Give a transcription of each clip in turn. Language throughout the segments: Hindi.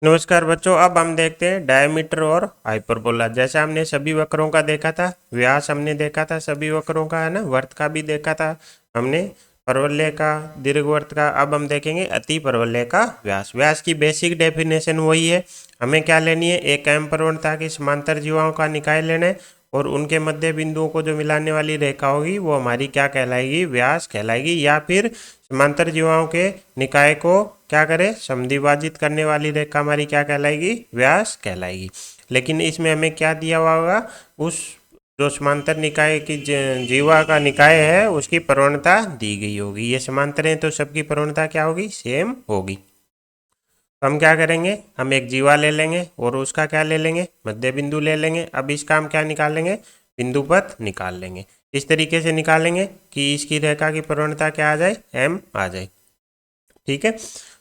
नमस्कार बच्चों, अब हम देखते हैं डायमीटर और हाइपरबोला। जैसे हमने सभी वक्रों का देखा था, व्यास हमने देखा था सभी वक्रों का, है ना। वर्त का भी देखा था हमने, परवलय का, दीर्घवृत्त का। अब हम देखेंगे अति परवलय का व्यास। व्यास की बेसिक डेफिनेशन वही है। हमें क्या लेनी है? एक एम प्रवणता की समांतर जीवाओं का निकाय लेना है और उनके मध्य बिंदुओं को जो मिलाने वाली रेखा होगी वो हमारी क्या कहलाएगी? व्यास कहलाएगी। या फिर समांतर जीवाओं के निकाय को क्या करें? समद्विभाजित करने वाली रेखा हमारी क्या कहलाएगी? व्यास कहलाएगी। लेकिन इसमें हमें क्या दिया हुआ होगा? उस जो समांतर निकाय की जीवा का निकाय है उसकी प्रवणता दी गई होगी। ये समांतर है तो सबकी प्रवणता क्या होगी? सेम होगी। तो हम क्या करेंगे? हम एक जीवा ले लेंगे और उसका क्या ले लेंगे? मध्य बिंदु ले लेंगे। अब इसका हम क्या निकालेंगे? बिंदु पथ निकाल लेंगे। इस तरीके से निकालेंगे कि इसकी रेखा की प्रवणता क्या आ जाए? एम आ जाए। ठीक है।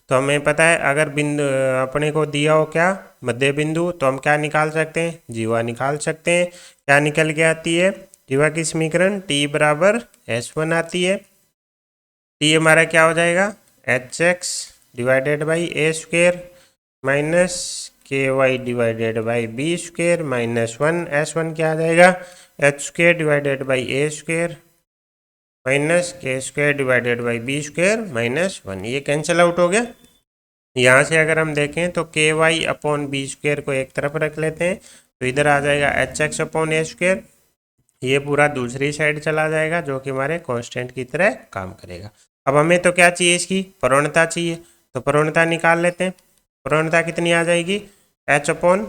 तो हमें पता है अगर बिंदु अपने को दिया हो क्या? मध्य बिंदु, तो हम क्या निकाल सकते हैं? जीवा निकाल सकते हैं। क्या निकल के आती है जीवा की समीकरण? टी बराबर S1 आती है। टी हमारा क्या हो जाएगा? HX divided by A square minus K Y divided by B square minus 1। S1 क्या आ जाएगा? H square divided by A square minus K square divided by B square minus 1। ये कैंसिल आउट हो गया। यहाँ से अगर हम देखें तो के वाई अपॉन बी स्क्वेयर को एक तरफ रख लेते हैं तो इधर आ जाएगा H x upon A square. ये पूरा दूसरी साइड चला जाएगा जो कि हमारे कांस्टेंट की तरह काम करेगा। अब हमें तो क्या चाहिए? इसकी प्रवणता चाहिए। तो प्रवणता निकाल लेते हैं। प्रवणता कितनी आ जाएगी? H upon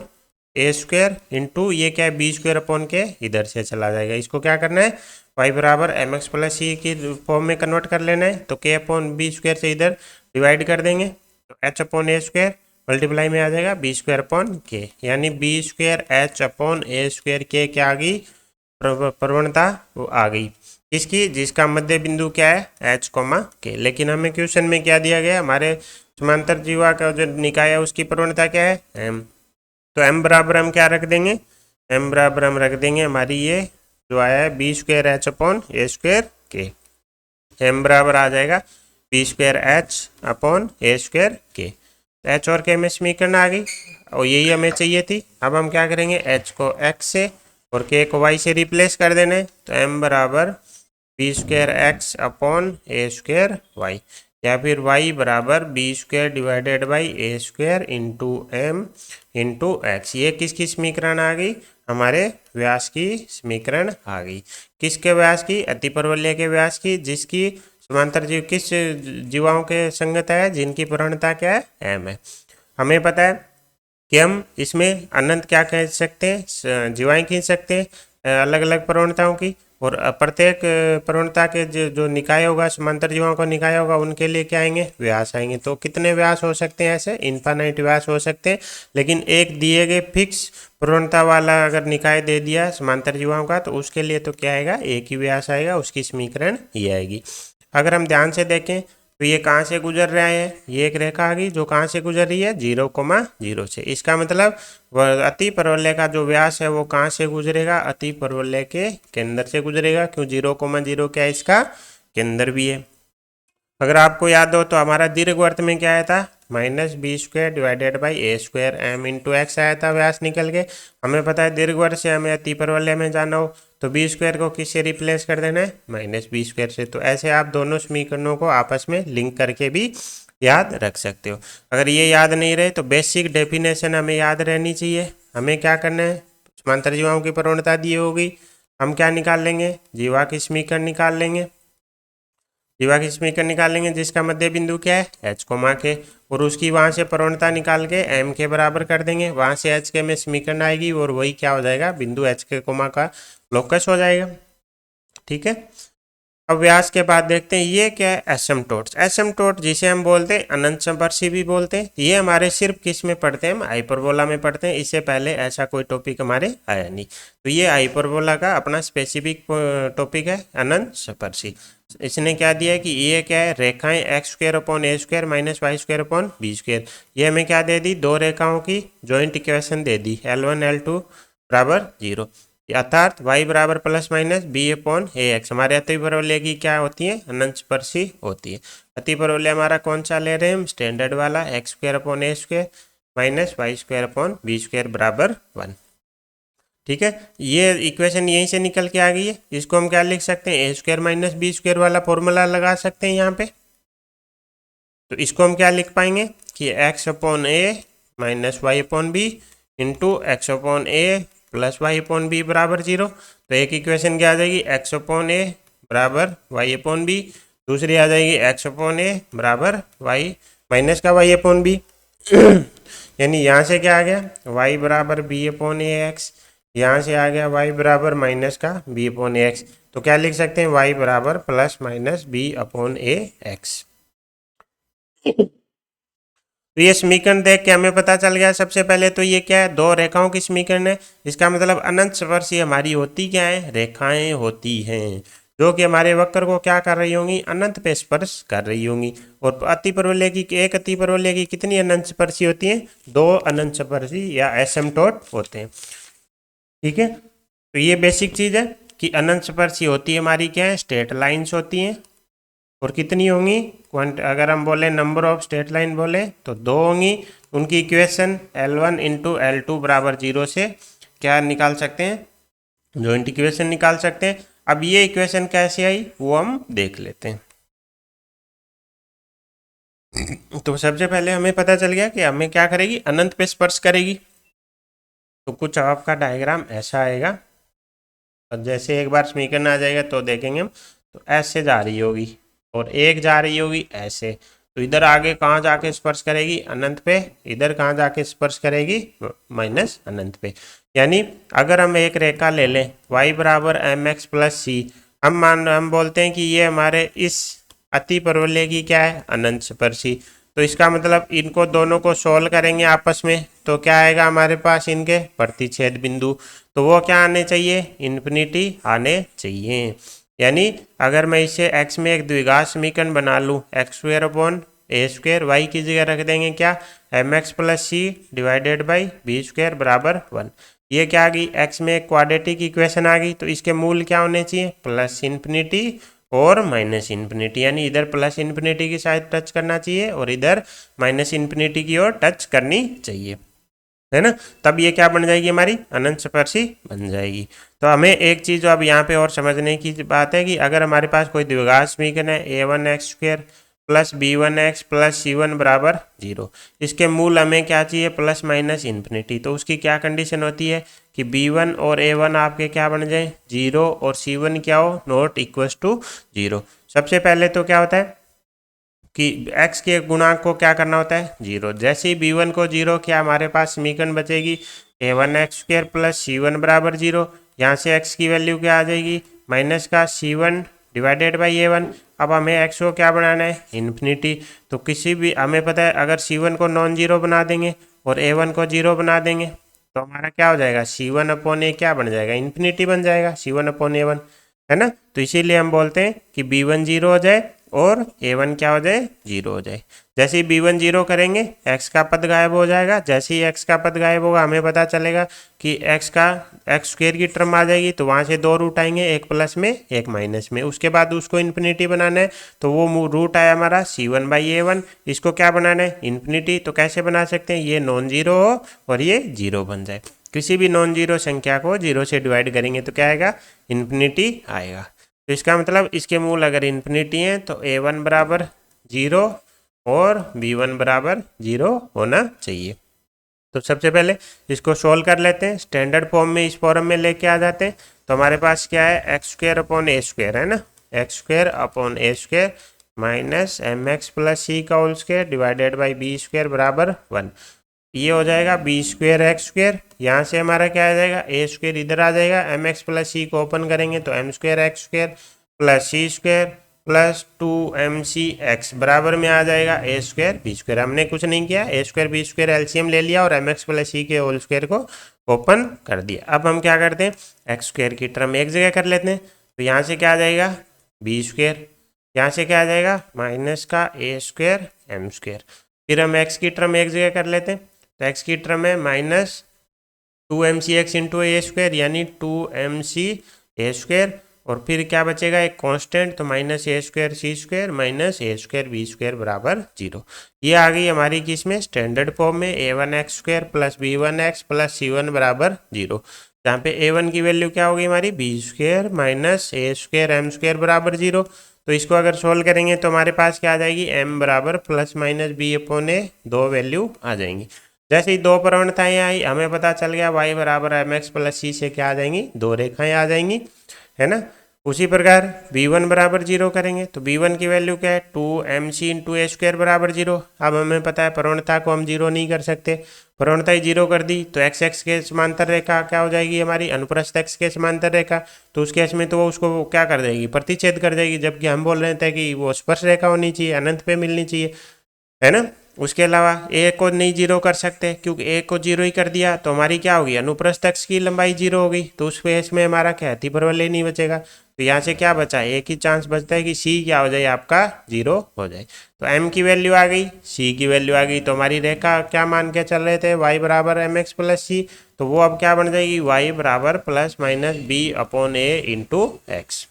A square into ये क्या है? बी स्क्वेयर अपॉन के इधर से चला जाएगा। इसको क्या करना है? वाई बराबर एम एक्स प्लस सी की फॉर्म में कन्वर्ट कर लेना है। तो के अपॉन बी स्क्वेयर से इधर डिवाइड कर देंगे तो H upon A square multiply में आ जाएगा बी स्क्वेयर अपॉन के, यानी B square H upon A square के क्या आ गई? प्रवणता वो आ गई। किसकी? जिसका मध्य बिंदु क्या है? एच कोमा के। लेकिन हमें क्वेश्चन में क्या दिया गया? हमारे समांतर जीवा का जो निकाय है उसकी प्रवणता क्या है? एम। तो एम बराबर हम क्या रख देंगे? एम बराबर हम रख देंगे हमारी ये जो आया है B square H upon A square के। एम बराबर आ जाएगा B square H upon A square के। एच और के में समीकरण आ गई और यही हमें चाहिए थी। अब हम क्या करेंगे? एच को एक्स से और के को वाई से रिप्लेस कर देना है। तो एम बराबर B square X upon A square Y, या फिर y बराबर B square divided by A square into M into X. ये किसकी समीकरण आ गई? हमारे व्यास की समीकरण आ गई। किसके व्यास की? अति परवलय के व्यास की, जिसकी समांतर जीव किस जीवाओं के संगत है? जिनकी प्रवणता क्या है? एम है। हमें पता है कि हम इसमें अनंत क्या कह सकते हैं? जीवाएं खींच सकते हैं अलग अलग प्रवणताओं की। और प्रत्येक प्रवणता के जो निकाय होगा, समांतर जीवाओं का निकाय होगा, उनके लिए क्या आएंगे? व्यास आएंगे। तो कितने व्यास हो सकते हैं? ऐसे इनफाइनाइट व्यास हो सकते हैं। लेकिन एक दिए गए फिक्स प्रवणता वाला अगर निकाय दे दिया समांतर जीवाओं का तो उसके लिए तो क्या आएगा? एक ही व्यास आएगा, उसकी समीकरण ये आएगी। अगर हम ध्यान से देखें तो ये कहाँ से गुजर रहा है? ये एक रेखा आ गई जो कहाँ से गुजर रही है? 0,0 से। इसका मतलब अति परवलय का जो व्यास है वो कहाँ से गुजरेगा? अति परवलय के केंद्र से गुजरेगा। क्यों? 0,0 क्या है? इसका केंद्र भी है। अगर आपको याद हो तो हमारा दीर्घवृत्त में क्या आया था? Minus B square divided by A square M into X आया था व्यास निकल के। हमें पता है दीर्घवृत्त से हमें अति परवलय में जाना हो तो बी स्क्वायर को किससे रिप्लेस कर देना है? माइनस बी स्क्वायर से। तो ऐसे आप दोनों समीकरणों को आपस में लिंक करके भी याद रख सकते हो। अगर ये याद नहीं रहे तो बेसिक डेफिनेशन हमें याद रहनी चाहिए। हमें क्या करना है? समांतर जीवाओं की प्रवणता दी होगी, हम क्या निकाल लेंगे? जीवा की समीकरण निकाल लेंगे। जीवा की समीकरण निकालेंगे जिसका मध्य बिंदु क्या है? एच कोमा के, और उसकी वहां से प्रवणता निकाल के एम के बराबर कर देंगे। वहां से एच के में समीकरण आएगी और वही क्या हो जाएगा? बिंदु एच के कोमा का लोकस हो जाएगा। ठीक है। अब व्यास के बाद देखते हैं ये क्या है? एसिम्पटोट। एसिम्पटोट जिसे हम बोलते हैं अनंत संपर्शी भी बोलते हैं, ये हमारे सिर्फ किस में पढ़ते हैं? हम हाइपरबोला में पढ़ते हैं। इससे पहले ऐसा कोई टॉपिक हमारे आया नहीं। तो ये हाइपरबोला का अपना स्पेसिफिक टॉपिक है, अनंत संपर्शी। इसने क्या दिया है कि ये क्या है? रेखाएं X square upon A square minus Y square upon B square. ये हमें क्या दे दी? दो रेखाओं की जॉइंट इक्वेशन दे दी, L1 L2 बराबर 0। अर्थात y बराबर plus minus B upon A x. हमारे अति परवलय की क्या होती है? अनंत स्पर्शी होती है। अति परवलय हमारा कौन सा ले रहे हैं हम? स्टैंडर्ड वाला, X square upon A square minus Y square upon B square बराबर 1। ठीक है, ये इक्वेशन यहीं से निकल के आ गई है। इसको हम क्या लिख सकते हैं, ए स्क्वायर माइनस बी स्क्वायर वाला फॉर्मूला लगा सकते हैं यहाँ पे। तो इसको हम क्या लिख पाएंगे कि X upon A minus Y upon B into X upon A plus Y upon B बराबर 0। तो एक इक्वेशन क्या आ जाएगी, एक्स अपॉन ए बराबर वाई अपॉन बी, दूसरी आ जाएगी एक्स अपॉन ए बराबर वाई माइनस का वाई अपॉन बी। यानी यहाँ से क्या आ गया, वाई बराबर बी अपॉन ए एक्स, यहाँ से आ गया वाई बराबर माइनस का बी अपॉन ए एक्स। तो क्या लिख सकते हैं, वाई बराबर plus minus B upon A X. तो ये समीकरण देख के हमें पता चल गया सबसे पहले तो ये क्या है, दो रेखाओं की समीकरण है। इसका मतलब अनंत स्पर्शी हमारी होती क्या है, रेखाएं होती हैं जो कि हमारे वक्र को क्या कर रही होंगी, अनंत पे स्पर्श कर रही होंगी। और अतिपरवलय की, एक अतिपरवलय की कितनी अनंत स्पर्शी होती हैं, दो अनंत स्पर्शी या एसिम्प्टोट होते हैं। ठीक है, तो ये बेसिक चीज है कि अनंत स्पर्शी होती है हमारी क्या है, स्ट्रेट लाइंस होती हैं। और कितनी होंगी, अगर हम बोले नंबर ऑफ स्ट्रेट लाइन बोले तो दो होंगी। उनकी इक्वेशन L1 इंटू L2 बराबर 0 से क्या निकाल सकते हैं, जॉइंट इक्वेशन निकाल सकते हैं। अब ये इक्वेशन कैसे आई वो हम देख लेते हैं। तो सबसे पहले हमें पता चल गया कि हमें क्या करेगी, अनंत पे स्पर्श करेगी। तो कुछ आपका डायग्राम ऐसा आएगा, और जैसे एक बार समीकरण आ जाएगा तो देखेंगे हम, तो ऐसे जा रही होगी और एक जा रही होगी ऐसे। तो इधर आगे कहाँ जाके स्पर्श करेगी, अनंत पे, इधर कहाँ जाके स्पर्श करेगी, माइनस अनंत पे। यानी अगर हम एक रेखा ले लें y बराबर एम एक्स प्लस सी, हम बोलते हैं कि ये हमारे इस अति परवलय की क्या है, अनंत स्पर्शी। तो इसका मतलब इनको दोनों को सोल्व करेंगे आपस में, तो क्या आएगा हमारे पास, इनके प्रतिच्छेद बिंदु। तो वो क्या आने चाहिए, इन्फिनिटी आने चाहिए। यानी अगर मैं इसे x में एक द्विघात समीकरण बना लूँ, X square upon A square, Y की जगह रख देंगे क्या, M X plus C divided by B square बराबर 1। ये क्या आ गई, x में एक क्वाड्रेटिक इक्वेशन आ गई। तो इसके मूल क्या होने चाहिए, प्लस इन्फिनिटी और माइनस इन्फिनिटी। यानी इधर प्लस इन्फिनिटी की साइड टच करना चाहिए और इधर माइनस इन्फिनिटी की ओर टच करनी चाहिए, है ना। तब ये क्या बन जाएगी, हमारी अनंत स्पर्शी बन जाएगी। तो हमें एक चीज़ अब यहाँ पे और समझने की बात है कि अगर हमारे पास कोई द्विघात समीकरण है a1x² plus b1x plus c1 बराबर 0, इसके मूल हमें क्या चाहिए, प्लस माइनस इन्फिनिटी। तो उसकी क्या कंडीशन होती है कि b1 और a1 आपके क्या बन जाए, 0, और c1 क्या हो, नॉट इक्वस टू 0। सबसे पहले तो क्या होता है कि x के गुणांक को क्या करना होता है, 0। जैसे ही b1 को 0 किया, हमारे पास समीकरण बचेगी a1x² प्लस c1 बराबर 0। यहाँ से x की वैल्यू क्या आ जाएगी, माइनस का c1 डिवाइडेड बाई a1। अब हमें x को क्या बनाना है, इन्फिनिटी। तो किसी भी, हमें पता है अगर c1 को नॉन जीरो बना देंगे और a1 को 0 बना देंगे तो हमारा क्या हो जाएगा, c1 अपॉन ए क्या बन जाएगा, इन्फिनिटी बन जाएगा, c1 अपॉन a1, है ना। तो इसीलिए हम बोलते हैं कि b1 0 हो जाए और a1 क्या हो जाए, 0 हो जाए। जैसे ही b1 0 करेंगे x का पद गायब हो जाएगा। जैसे ही x का पद गायब होगा हमें पता चलेगा कि x स्क्वायर की टर्म आ जाएगी। तो वहाँ से दो रूट आएंगे, एक प्लस में एक माइनस में। उसके बाद उसको इन्फिनिटी बनाना है, तो वो रूट आया हमारा c1 बाई a1। इसको क्या बनाना है, इन्फिनिटी। तो कैसे बना सकते हैं, ये नॉन जीरो हो और ये 0 बन जाए। किसी भी नॉन जीरो संख्या को 0 से डिवाइड करेंगे तो क्या आएगा, इन्फिनिटी आएगा। तो इसका मतलब इसके मूल अगर इन्फिनिटी हैं तो a1 बराबर 0 और b1 बराबर 0 होना चाहिए। तो सबसे पहले इसको सोल्व कर लेते हैं, स्टैंडर्ड फॉर्म में, इस फॉर्म में लेके आ जाते हैं। तो हमारे पास क्या है, X square upon A square, है ना, X square upon A square minus M X plus C का whole square divided by B square बराबर 1। ये हो जाएगा बी स्क्वायर एक्स स्क्वायर, यहाँ से हमारा क्या आ जाएगा, ए स्क्वायर इधर आ जाएगा, एम एक्स प्लस सी को ओपन करेंगे तो M square X square plus C square plus 2mc(x) बराबर में आ जाएगा ए स्क्वायर बी स्क्वायर। हमने कुछ नहीं किया, ए स्क्वायर बी स्क्वायर एलसीएम ले लिया और एम एक्स प्लस सी के होल स्क्वायर को ओपन कर दिया। अब हम क्या करते हैं, एक्स स्क्वायर की टर्म एक जगह कर लेते हैं। तो यहाँ से क्या आ जाएगा, बी स्क्वायर, यहाँ से क्या आ जाएगा, माइनस का ए स्क्वायर एम स्क्वायर। फिर हम एक्स की टर्म एक जगह कर लेते हैं। तो एक्स की टर्म है माइनस 2mc(x) इंटू ए स्क्वायर, यानी 2mc ए स्क्वायर और फिर क्या बचेगा, एक कांस्टेंट, तो माइनस ए स्क्वायर सी स्क्वायर माइनस ए स्क्वायर बी स्क्वायर बराबर 0। ये आ गई हमारी किसमें, स्टैंडर्ड फॉर्म में, a1x square plus b1x plus c1 बराबर 0। जहाँ पे a1 की वैल्यू क्या होगी हमारी, बी स्क्वायर माइनस ए स्क्वायर एम स्क्वायर बराबर 0। तो इसको अगर सोल्व करेंगे तो हमारे पास क्या आ जाएगी, m बराबर प्लस माइनस बी अपॉन ए, दो वैल्यू आ जाएंगी। जैसे ही दो प्रवणताएं आई, हमें पता चल गया y बराबर एम एक्स प्लस सी से क्या आ जाएंगी, दो रेखाएं आ जाएंगी, है ना। उसी प्रकार b1 बराबर 0 करेंगे तो b1 की वैल्यू क्या है, 2mc इंटू ए स्क्वायर बराबर 0। अब हमें पता है प्रवणता को हम 0 नहीं कर सकते, प्रवणता ही 0 कर दी तो x x के समांतर रेखा क्या हो जाएगी हमारी, अनुप्रस्थ x के समांतर रेखा। तो उस केस में तो वो उसको क्या कर देगी, प्रतिच्छेद कर देगी, जबकि हम बोल रहे थे कि वो स्पर्श रेखा होनी चाहिए, अनंत पे मिलनी चाहिए, है ना। उसके अलावा ए को नहीं 0 कर सकते, क्योंकि ए को 0 ही कर दिया तो हमारी क्या होगी, अनुप्रस्थ अक्ष की लंबाई 0 होगी, तो उस केस में हमारा क्या है, अतिपरवलय नहीं बचेगा। तो यहाँ से क्या बचा, एक ही चांस बचता है कि सी क्या हो जाए, आपका 0 हो जाए। तो एम की वैल्यू आ गई, सी की वैल्यू आ गई, तो हमारी रेखा क्या मान के चल रहे थे, वाई बराबर एम एक्स प्लस सी, तो वो अब क्या बन जाएगी, वाई बराबर प्लस माइनस बी अपॉन ए इंटू एक्स।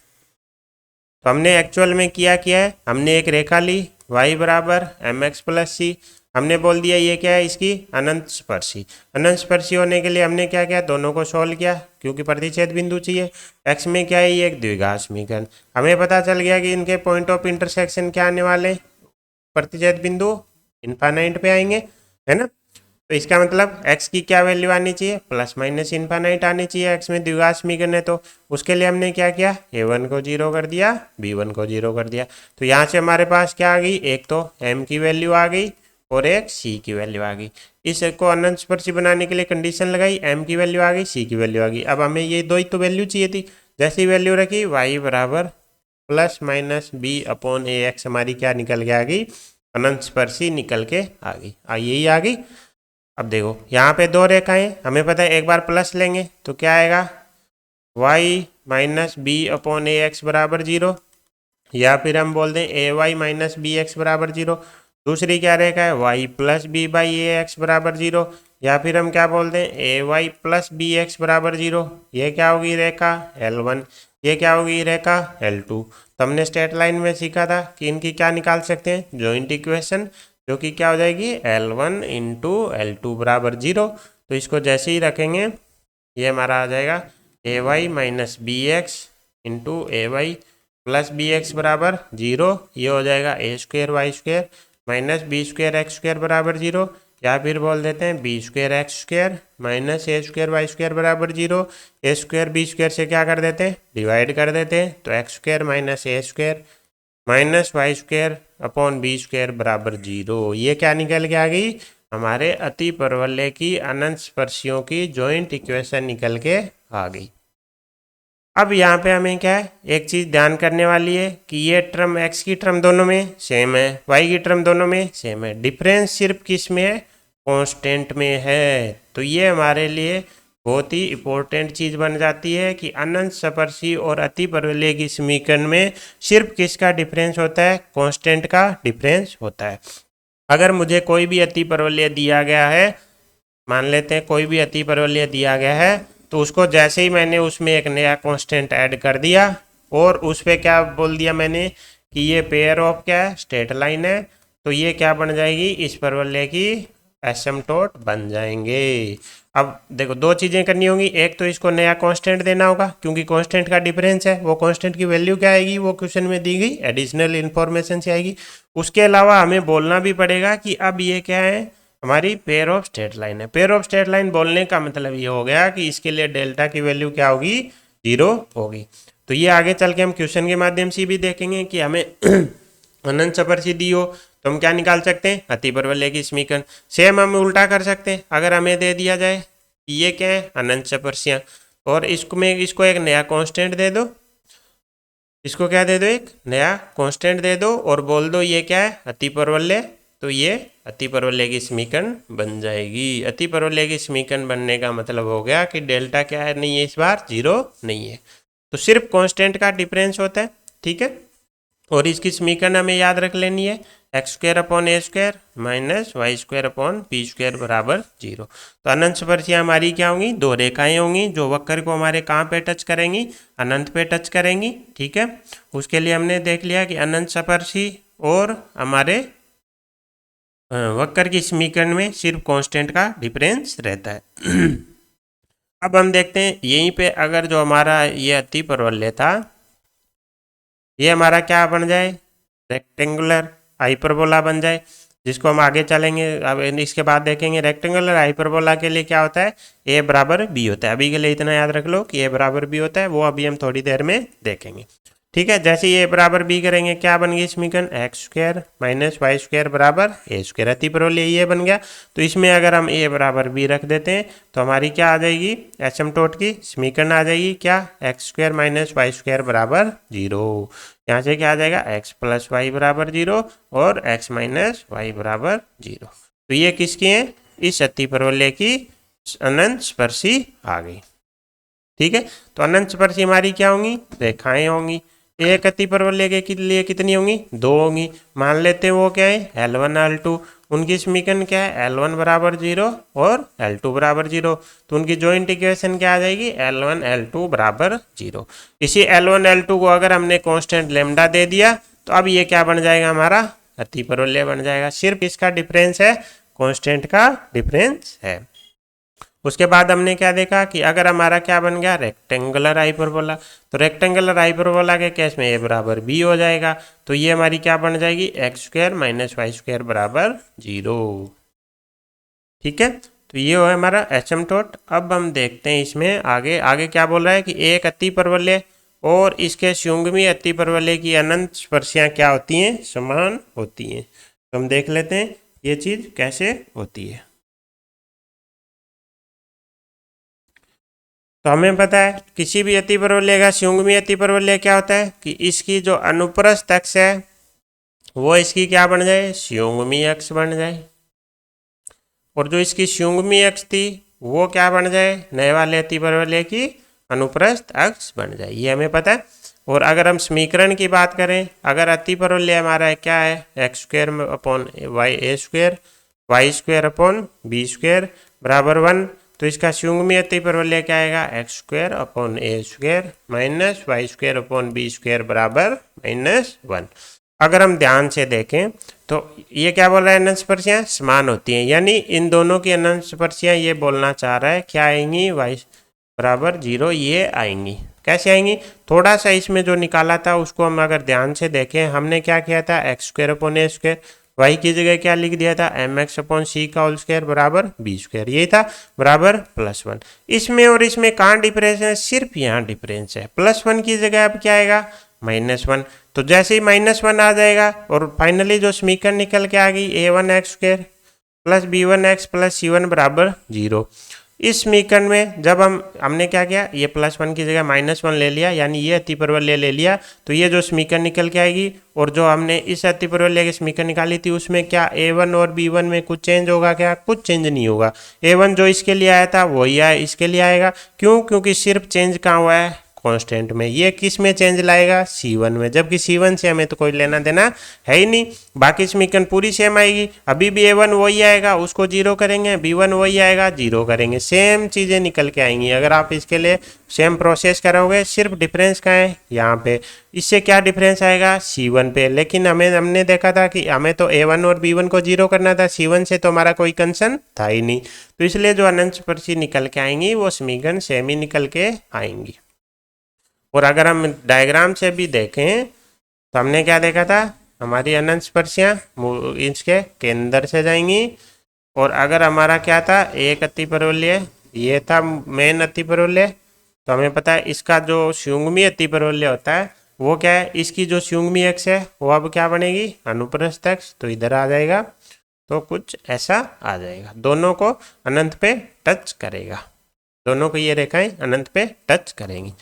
तो हमने एक्चुअल में किया है, हमने एक रेखा ली y बराबर एम एक्स प्लस सी, हमने बोल दिया ये क्या है, इसकी अनंत स्पर्शी। अनंत स्पर्शी होने के लिए हमने क्या किया, दोनों को सोल्व किया, क्योंकि प्रतिच्छेद बिंदु चाहिए। x में क्या है, ये एक द्विघात समीकरण। हमें पता चल गया कि इनके पॉइंट ऑफ इंटरसेक्शन क्या आने वाले, प्रतिच्छेद बिंदु इनफाइनाइट पे आएंगे, है ना। तो इसका मतलब x की क्या वैल्यू आनी चाहिए, प्लस माइनस इनफाइनाइट आनी चाहिए, x में द्विघात समीकरण है तो उसके लिए हमने क्या किया, a1 को 0 कर दिया, b1 को 0 कर दिया। तो यहाँ से हमारे पास क्या आ गई, एक तो m की वैल्यू आ गई और एक c की वैल्यू आ गई। इसको अनंत स्पर्शी बनाने के लिए कंडीशन लगाई, m की वैल्यू आ गई, c की वैल्यू आ गई। अब हमें ये दो ही तो वैल्यू चाहिए थी, जैसी वैल्यू रखी y बराबर plus minus B upon A x, हमारी क्या निकल के आ गई, अनंत स्पर्शी निकल के आ गई, यही आ गई। अब देखो यहाँ पे दो रेखाएं, हमें पता है एक बार प्लस लेंगे तो क्या आएगा, y minus B upon A X बराबर 0, या फिर हम बोल दें A Y minus B X बराबर 0। दूसरी क्या रेखा है, y plus B by A X बराबर 0, या फिर हम क्या बोल दें A Y plus B X बराबर 0। ये क्या होगी रेखा L1, ये क्या होगी रेखा L2। तो हमने स्ट्रेट लाइन में सीखा था कि इनकी क्या निकाल सकते हैं, जॉइंट इक्वेशन, जो कि क्या हो जाएगी L1 इंटू L2 बराबर 0। तो इसको जैसे ही रखेंगे ये हमारा आ जाएगा A Y minus B X into A Y plus B X बराबर 0। ये हो जाएगा A square Y square minus B square X square बराबर 0, या फिर बोल देते हैं B square X square minus A square Y square बराबर 0। ए स्क्वेयर बी स्क्वेयर से क्या कर देते हैं, डिवाइड कर देते हैं, तो X square minus A square minus Y square upon B square बराबर 0। ये क्या निकल के आ गई, हमारे अति परवलय की अनंत स्पर्शियों की जॉइंट इक्वेशन निकल के आ गई। अब यहाँ पे हमें क्या है, एक चीज़ ध्यान करने वाली है कि ये टर्म x की टर्म दोनों में सेम है, y की टर्म दोनों में सेम है, डिफरेंस सिर्फ किस में है, कांस्टेंट में है। तो ये हमारे लिए बहुत ही इम्पोर्टेंट चीज़ बन जाती है कि अनंत स्पर्शी और अति परवलय की समीकरण में सिर्फ किसका डिफरेंस होता है, कांस्टेंट का डिफरेंस होता है। अगर मुझे कोई भी अति परवलय दिया गया है, मान लेते हैं कोई भी अति परवलय दिया गया है, तो उसको जैसे ही मैंने उसमें एक नया कांस्टेंट ऐड कर दिया और उस पर क्या बोल दिया मैंने कि ये पेयर ऑफ क्या है, स्ट्रेट लाइन है, तो ये क्या बन जाएगी, इस परवलय की एसिम्पटोट बन जाएंगे। अब देखो दो चीज़ें करनी होंगी, एक तो इसको नया कांस्टेंट देना होगा, क्योंकि कांस्टेंट का डिफरेंस है, वो कांस्टेंट की वैल्यू क्या आएगी, वो क्वेश्चन में दी गई एडिशनल इन्फॉर्मेशन से आएगी। उसके अलावा हमें बोलना भी पड़ेगा कि अब ये क्या है, हमारी पेयर ऑफ स्ट्रेट लाइन है। पेयर ऑफ स्ट्रेट लाइन बोलने का मतलब ये हो गया कि इसके लिए डेल्टा की वैल्यू क्या होगी, 0 होगी। तो ये आगे चल के हम क्वेश्चन के माध्यम से भी देखेंगे कि हमें अनंत स्पर्शी दी हो तो हम क्या निकाल सकते हैं, अति परवलय की समीकरण। सेम हम उल्टा कर सकते हैं, अगर हमें दे दिया जाए कि ये क्या है, अनंत स्पर्शियां, और इसको एक नया कांस्टेंट दे दो, इसको क्या दे दो, एक नया कांस्टेंट दे दो और बोल दो ये क्या है, अति परवलय, तो ये अति परवलय की समीकरण बन जाएगी। अति परवलय की समीकरण बनने का मतलब हो गया कि डेल्टा क्या है, नहीं है, इस बार 0 नहीं है, तो सिर्फ कांस्टेंट का डिफरेंस होता है, ठीक है। और इसकी समीकरण हमें याद रख लेनी है, X square upon A square minus Y square upon B square बराबर 0। तो अनंत स्पर्शियाँ हमारी क्या होंगी, दो रेखाएं होंगी जो वक्र को हमारे कहाँ पे टच करेंगी, अनंत पे टच करेंगी। ठीक है, उसके लिए हमने देख लिया कि अनंत स्पर्शी और हमारे वक्र की समीकरण में सिर्फ कांस्टेंट का डिफरेंस रहता है। अब हम देखते हैं यहीं पे अगर जो हमारा ये अति परवलय था ये हमारा क्या बन जाए, रेक्टेंगुलर हाइपरबोला बन जाए, जिसको हम आगे चलेंगे। अब इसके बाद देखेंगे रेक्टेंगुलर हाइपरबोला के लिए क्या होता है, ए बराबर बी होता है। अभी के लिए इतना याद रख लो कि ए बराबर बी होता है, वो अभी हम थोड़ी देर में देखेंगे। ठीक है, जैसे ये बराबर बी करेंगे क्या बन गई समीकरण, X square minus Y square बराबर ए स्क्वायर। अति परवलय ये बन गया। तो इसमें अगर हम ए बराबर बी रख देते हैं तो हमारी क्या आ जाएगी, एसिम्पटोट की समीकरण आ जाएगी क्या, X square minus Y square बराबर 0। यहाँ से क्या आ जाएगा, एक्स प्लस वाई बराबर 0 और एक्स माइनस वाई बराबर 0। तो ये किसकी है, इस अति परवलय की अनंत स्पर्शी आ गई। ठीक है, तो अनंत स्पर्शी हमारी क्या होंगी, रेखाएं होंगी। एक अति परवलय के लिए कितनी होंगी, दो होंगी। मान लेते हैं वो क्या है, L1 L2। उनकी समीकरण क्या है, L1 बराबर 0 और L2 बराबर 0। तो उनकी जॉइंट इक्वेशन क्या आ जाएगी, L1 L2 बराबर 0। इसी L1 L2 को अगर हमने कांस्टेंट लेमडा दे दिया तो अब ये क्या बन जाएगा, हमारा अति परवलय बन जाएगा। सिर्फ इसका डिफरेंस है, कांस्टेंट का डिफरेंस है। उसके बाद हमने क्या देखा कि अगर हमारा क्या बन गया, रेक्टेंगुलर हाइपरबोला। तो रेक्टेंगुलर हाइपरबोला के केस में ए बराबर बी हो जाएगा। तो ये हमारी क्या बन जाएगी, X square minus Y square बराबर 0। ठीक है, तो ये है हमारा एसिम्पटोट। अब हम देखते हैं इसमें आगे आगे क्या बोल रहा है कि एक अति परवलय और इसके संयुग्मी अति परवलय की अनंत स्पर्शियाँ क्या होती हैं, समान होती हैं। तो हम देख लेते हैं ये चीज़ कैसे होती है। तो हमें पता है किसी भी अति परवलय का संयुग्मी अति परवलय क्या होता है कि इसकी जो अनुप्रस्थ अक्ष है वो इसकी क्या बन जाए, संयुग्मी अक्ष बन जाए, और जो इसकी संयुग्मी अक्ष थी वो क्या बन जाए, नए वाले अति परवलय की अनुप्रस्थ अक्ष बन जाए। ये हमें पता है। और अगर हम समीकरण की बात करें, अगर अति परवलय हमारा क्या है, X square upon Y A square Y square upon B square बराबर 1। तो इसका संयुग्मी अति परवलय क्या आएगा, X square upon A square minus Y square upon B square बराबर -1। अगर हम ध्यान से देखें तो ये क्या बोल रहा है, अनंत स्पर्शियाँ समान होती हैं, यानी इन दोनों की अनंत स्पर्शियाँ ये बोलना चाह रहा है क्या आएंगी, वाई बराबर 0 ये आएंगी। कैसे आएंगी, थोड़ा सा इसमें जो निकाला था उसको हम अगर ध्यान से देखें, हमने क्या किया था, X square upon A square, Y की जगह क्या लिख दिया था, एम एक्स अपॉन सी का होल स्क्वायर बराबर बी स्क्वायर, यही था बराबर +1। इसमें और इसमें कहाँ डिफरेंस है, सिर्फ यहाँ डिफरेंस है। +1 की जगह अब क्या आएगा, -1। तो जैसे ही -1 आ जाएगा और फाइनली जो समीकरण निकल के आ गई, a1 x square plus b1 x plus c1 बराबर 0। इस समीकरण में जब हमने क्या किया, ये +1 की जगह -1 ले लिया, यानी ये अति परवलय ले लिया, तो ये जो समीकरण निकल के आएगी। और जो हमने इस अति परवलय की समीकरण निकाली थी उसमें क्या a1 और b1 में कुछ चेंज होगा क्या, कुछ चेंज नहीं होगा। a1 जो इसके लिए आया था वही आया इसके लिए आएगा। क्यों, क्योंकि सिर्फ चेंज कहाँ हुआ है, कांस्टेंट में। ये किस में चेंज लाएगा, C1 में, जबकि C1 से हमें तो कोई लेना देना है ही नहीं। बाकी समीकरण पूरी सेम आएगी। अभी भी A1 वही आएगा, उसको 0 करेंगे, B1 वही आएगा, 0 करेंगे, सेम चीज़ें निकल के आएंगी। अगर आप इसके लिए सेम प्रोसेस करोगे, सिर्फ डिफरेंस कहाँ है, यहाँ पे। इससे क्या डिफरेंस आएगा, C1 पे। लेकिन हमने देखा था कि हमें तो A1 और B1 को 0 करना था, C1 से तो हमारा कोई कंसर्न था ही नहीं। तो इसलिए जो अनंत स्पर्शी निकल के आएंगी वो समीकरण सेम ही निकल के आएंगी। और अगर हम डायग्राम से भी देखें तो हमने क्या देखा था, हमारी अनंत स्पर्शियाँ इसके केंद्र से जाएंगी। और अगर हमारा क्या था, एक अति परवलय, ये था मेन अति परवलय, तो हमें पता है इसका जो संयुग्मी अति परवलय होता है वो क्या है, इसकी जो संयुग्मी अक्ष है वो अब क्या बनेगी, अनुप्रस्थ अक्ष। तो इधर आ जाएगा, तो कुछ ऐसा आ जाएगा, दोनों को अनंत पे टच करेगा, दोनों को ये रेखाएं अनंत पे टच करेंगी।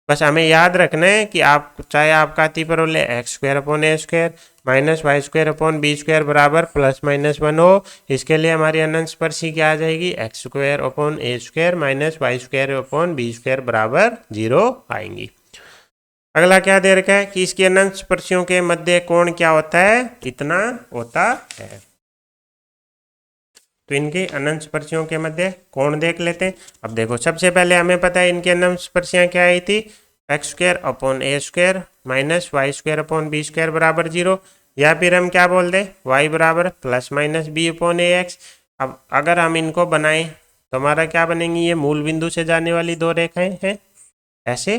बस हमें याद रखना है कि आप चाहे आपका अति परवलय X square upon A square minus Y square upon B square बराबर +-1 हो, इसके लिए हमारी अनंत स्पर्शी क्या आ जाएगी, X square upon A square minus Y square upon B square बराबर 0 आएंगी। अगला क्या दे रखा है कि इसके अनंत स्पर्शियों के मध्य कोण क्या होता है, कितना होता है। तो इनके अनंत स्पर्शियों के मध्य कोण देख लेते हैं। अब देखो सबसे पहले हमें पता है इनकी अनंत स्पर्शियां क्या आई थी, X square upon A square minus Y square upon B square बराबर 0, या फिर हम क्या बोल दें वाई बराबर plus minus B upon A x. अब अगर हम इनको बनाएं तो हमारा क्या बनेंगी, ये मूल बिंदु से जाने वाली दो रेखाएं हैं ऐसे,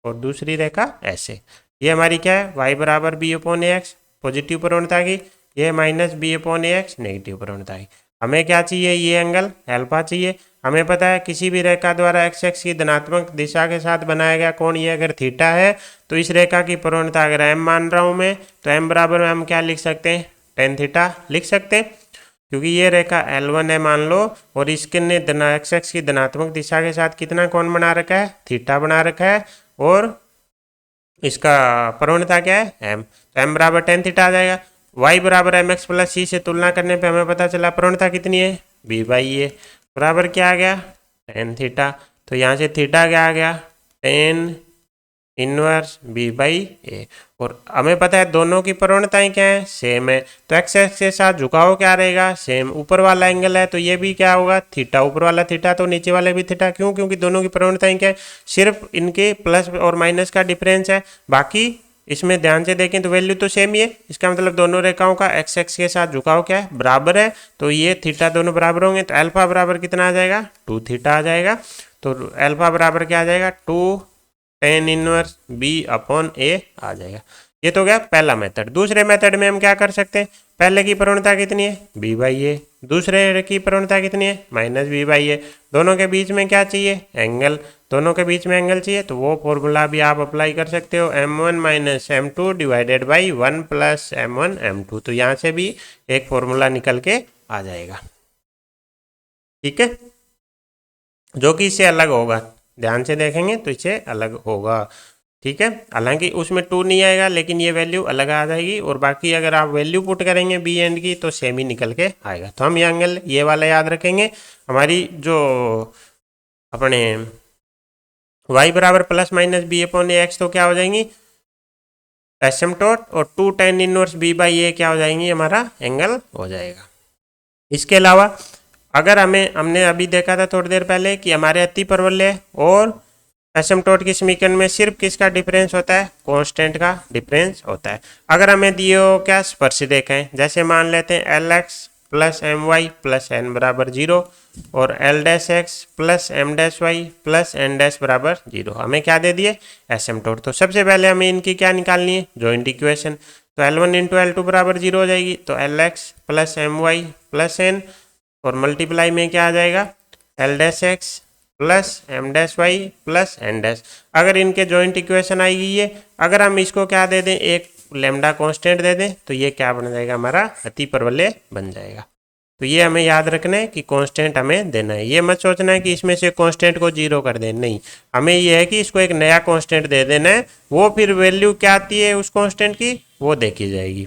और दूसरी रेखा ऐसे। ये हमारी क्या है, वाई बराबर B upon A x positive प्रवणता की, ये minus B upon A x negative प्रवणता की। हमें क्या चाहिए, ये एंगल एल्फा चाहिए। हमें पता है किसी भी रेखा द्वारा एक्स एक्स की धनात्मक दिशा के साथ बनाया गया कोण ये अगर थीटा है तो इस रेखा की प्रवणता अगर एम मान रहा हूँ मैं, तो एम बराबर हम क्या लिख सकते हैं, टेन थीटा लिख सकते हैं, क्योंकि ये रेखा L1 है मान लो, और इसके ने एक्स एक्स की धनात्मक दिशा के साथ कितना कोण बना रखा है, थीटा बना रखा है, और इसका प्रवणता क्या है एम, तो एम बराबर टेन थीटा आ जाएगा। वाई बराबर एम एक्स प्लस सी से तुलना करने पे हमें पता चला प्रवणता कितनी है, बी बाई ए बराबर क्या आ गया, टेन थीटा। तो यहाँ से थीटा क्या आ गया, टेन इनवर्स बी बाई ए, और हमें पता है दोनों की प्रवणताएं क्या है, सेम है। तो एक्स एक्स के साथ झुकाव क्या रहेगा, सेम। ऊपर वाला एंगल है तो ये भी क्या होगा, थीटा, ऊपर वाला थीटा तो नीचे वाले भी थीटा। क्यों, क्योंकि दोनों की प्रवणताएं क्या है, सिर्फ इनके प्लस और माइनस का डिफरेंस है, बाकी इसमें ध्यान से देखें तो वैल्यू तो सेम ही है। इसका मतलब दोनों रेखाओं का एक्स एक्स के साथ झुकाव क्या है, बराबर है। तो ये थीटा दोनों बराबर होंगे, तो अल्फा बराबर कितना आ जाएगा, टू थीटा आ जाएगा। तो अल्फा बराबर क्या आ जाएगा, two tan inverse B upon A आ जाएगा। ये तो गया पहला मेथड। दूसरे मेथड में हम क्या कर सकते हैं, पहले की प्रवणता कितनी है, बी बाई ए, दूसरे की प्रवणता कितनी है, माइनस बी बाई ए। दोनों के बीच में क्या चाहिए, एंगल, दोनों के बीच में एंगल चाहिए, तो वो फॉर्मूला भी आप अप्लाई कर सकते हो, m1 minus m2 divided by 1 plus m1 m2। तो यहाँ से भी एक फॉर्मूला निकल के आ जाएगा, ठीक है, जो कि इससे अलग होगा। ध्यान से देखेंगे तो इससे अलग होगा, ठीक है। हालांकि उसमें टू नहीं आएगा, लेकिन ये वैल्यू अलग आ जाएगी, और बाकी अगर आप वैल्यू पुट करेंगे बी एंड की तो सेम ही निकल के आएगा। तो हम ये एंगल ये वाला याद रखेंगे। हमारी जो अपने y बराबर plus minus B upon A X तो क्या हो जाएंगी एसिम्पटोट, और two tan inverse B by A क्या हो जाएंगी, हमारा एंगल हो जाएगा। इसके अलावा अगर हमने अभी देखा था थोड़ी देर पहले कि हमारे अति परवलय और एसिम्पटोट की समीकरण में सिर्फ किसका डिफरेंस होता है, कांस्टेंट का डिफरेंस होता है। अगर हमें दिए हो क्या स्पर्श देखें, जैसे मान लेते हैं L X plus M Y plus N बराबर 0 और L dash X plus M dash Y plus N dash बराबर 0, हमें क्या दे दिए, एसिम्पटोट। तो सबसे पहले हमें इनकी क्या निकालनी है, जॉइंट इक्वेशन। तो L1 इंटू L2 बराबर 0 हो जाएगी, तो L X plus M Y plus N, और मल्टीप्लाई में क्या आ जाएगा, L dash X plus M dash Y plus N dash. अगर इनके जॉइंट इक्वेशन आएगी ये, अगर हम इसको क्या दे दें, एक लेमडा कांस्टेंट दे दें, तो ये क्या बन जाएगा, हमारा अति परवलय बन जाएगा। तो ये हमें याद रखना है कि कांस्टेंट हमें देना है। ये मत सोचना है कि इसमें से कांस्टेंट को 0 कर दें, नहीं, हमें ये है कि इसको एक नया कांस्टेंट दे देना है, वो फिर वैल्यू क्या आती है उस कांस्टेंट की वो देखी जाएगी,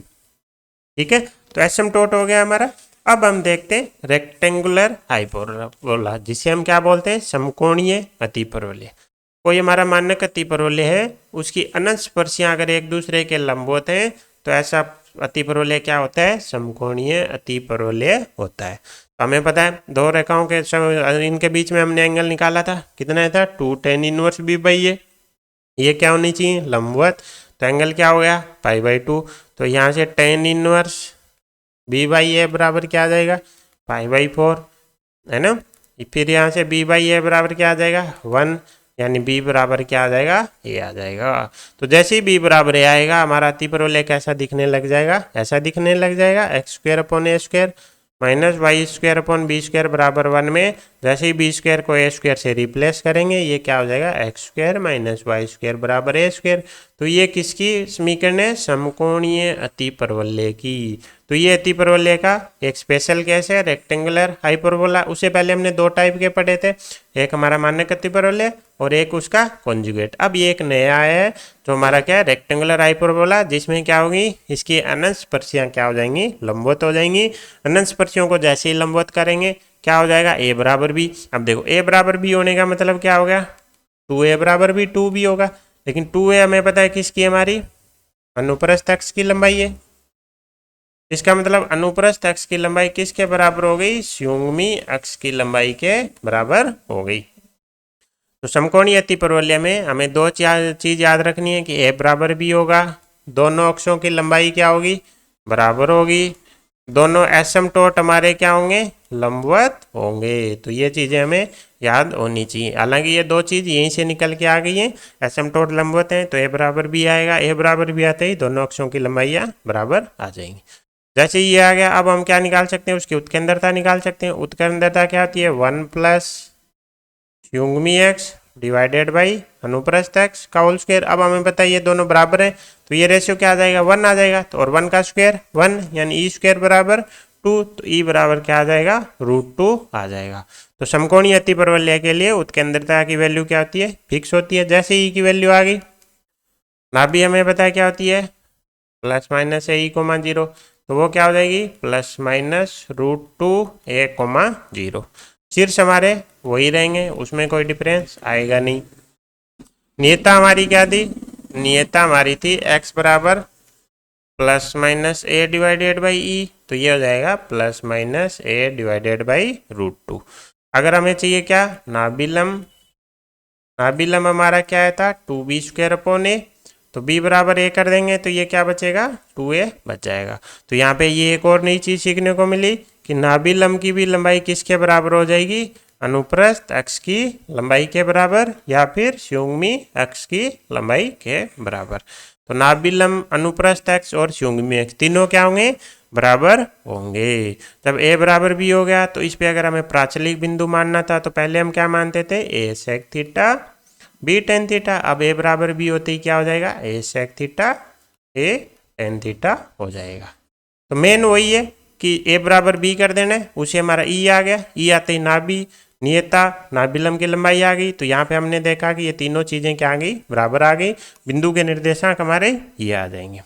ठीक है। तो एसिम्पटोट हो गया हमारा। अब हम देखते हैं रेक्टेंगुलर हाइपरबोला, जिसे हम क्या बोलते हैं, समकोणीय अतिपरवलय। कोई हमारा मानक अतिपरवलय है, उसकी अनंत स्पर्शियां अगर एक दूसरे के लंबवत हैं तो ऐसा अतिपरवलय क्या होता है, समकोणीय अतिपरवलय होता है। तो हमें पता है दो रेखाओं के इनके बीच में हमने एंगल निकाला था, कितना था, two tan inverse B by A. ये क्या होनी चाहिए, लंबवत, तो एंगल क्या हो गया, पाई बाई 2। तो यहाँ से टेन इनवर्स बी बाई ए बराबर क्या आ जाएगा, पाई बाई 4, है ना। फिर यहाँ से बी बाई ए बराबर क्या आ जाएगा, 1, यानी बी बराबर क्या आ जाएगा, ए आ जाएगा। तो जैसे ही बी बराबर ए आएगा हमारा अतिपरवलय कैसा दिखने लग जाएगा, ऐसा दिखने लग जाएगा, X square upon A square minus Y square upon B square बराबर 1 में जैसे ही बी स्क्वायर को ए स्क्वायर से रिप्लेस करेंगे, ये क्या हो जाएगा, X square minus Y square बराबर ए स्क्वायर। तो ये किसकी समीकरण है, समकोणीय अतिपरवलय की। तो ये अतिपरवलय का एक स्पेशल केस है, रेक्टेंगुलर हाइपरबोला। उससे पहले हमने दो टाइप के पढ़े थे, एक हमारा मानक अतिपरवलय और एक उसका कॉन्जुगेट। अब ये एक नया है जो हमारा क्या है, रेक्टेंगुलर हाइपरबोला, जिसमें क्या होगी, इसकी अनंत स्पर्शियां क्या हो जाएंगी, लंबवत हो जाएंगी। अनंत स्पर्शियों को जैसे ही लंबवत करेंगे क्या हो जाएगा, ए बराबर बी। अब देखो ए बराबर बी होने का मतलब क्या हो गया, 2a बराबर भी 2 भी होगा, लेकिन 2a हमें पता है किसकी है, हमारी अनुप्रस्थ अक्ष की लंबाई है। इसका मतलब अनुप्रस्थ अक्ष की लंबाई किसके बराबर हो गई, संयुग्मी अक्ष की लंबाई के बराबर हो गई। तो समकोणीय अतिपरवलय में हमें दो चीज याद रखनी है कि ए बराबर बी होगा, दोनों अक्षों की लंबाई क्या होगी, बराबर होगी, दोनों एसिम्पटोट हमारे क्या होंगे, लंबवत होंगे। तो ये चीजें हमें याद होनी चाहिए। हालांकि ये दो चीज यहीं से निकल के आ गई हैं, एसिम्पटोट लंबवत हैं तो ए बराबर बी आएगा, ए बराबर बी आते ही दोनों अक्षों की लंबाइयां बराबर आ जाएंगी। जैसे ये आ गया, अब हम क्या निकाल सकते हैं, उसकी उत्केंद्रता निकाल सकते हैं। उत्केंद्रता क्या होती है, 1 प्लस संयुग्मी एक्स डिवाइडेड बाई अनुप्रस्थ एक्स का होल स्क्वायर। अब हमें पता है ये दोनों बराबर है तो ये रेशियो क्या आ जाएगा, 1 आ जाएगा। तो और 1 का स्क्वायर 1 यानी ई स्क्वायर बराबर 2, तो ई बराबर क्या आ जाएगा, √2 आ जाएगा। तो समकोणीय अतिपरवलय के लिए उत्केंद्रता की वैल्यू क्या होती है, फिक्स होती है। जैसे ई की वैल्यू आ गई, नाभि हमें पता है क्या होती है, प्लस माइनस ए ई कोमा 0, तो वो क्या हो जाएगी, प्लस माइनस √2 ए कोमा 0। शीर्ष हमारे वही रहेंगे, उसमें कोई डिफरेंस आएगा नहीं। नियता हमारी क्या थी, नियता हमारी थी x बराबर plus minus A divided by E, तो ये हो जाएगा plus minus A divided by √2। अगर हमें चाहिए क्या, नाभिलंब, नाभिलंब हमारा क्या है था, 2b² अपॉन ए, तो b बराबर a कर देंगे तो ये क्या बचेगा, 2a बच जाएगा। तो यहाँ पे ये एक और नई चीज सीखने को मिली कि नाभिलंब की भी लंबाई किसके बराबर हो जाएगी, अनुप्रस्थ अक्ष की लंबाई के बराबर या फिर संयुग्मी अक्ष की लंबाई के बराबर। तो नाभिलंब, अनुप्रस्थ अक्ष और संयुग्मी अक्ष तीनों क्या होंगे, बराबर होंगे। जब a बराबर b हो गया तो इस पे अगर हमें प्राचलिक बिंदु मानना था तो पहले हम क्या मानते थे, a sec theta b tan theta. अब a बराबर b होते ही क्या हो जाएगा, a sec theta a tan theta हो जाएगा। तो मेन वही है कि a बराबर b कर देना है, उसे हमारा e आ गया, e आते ही नाभि, नियता, नाभिलंब की लंबाई आ गई। तो यहाँ पे हमने देखा कि ये तीनों चीजें क्या आ गई, बराबर आ गई। बिंदु के निर्देशांक हमारे ये आ जाएंगे।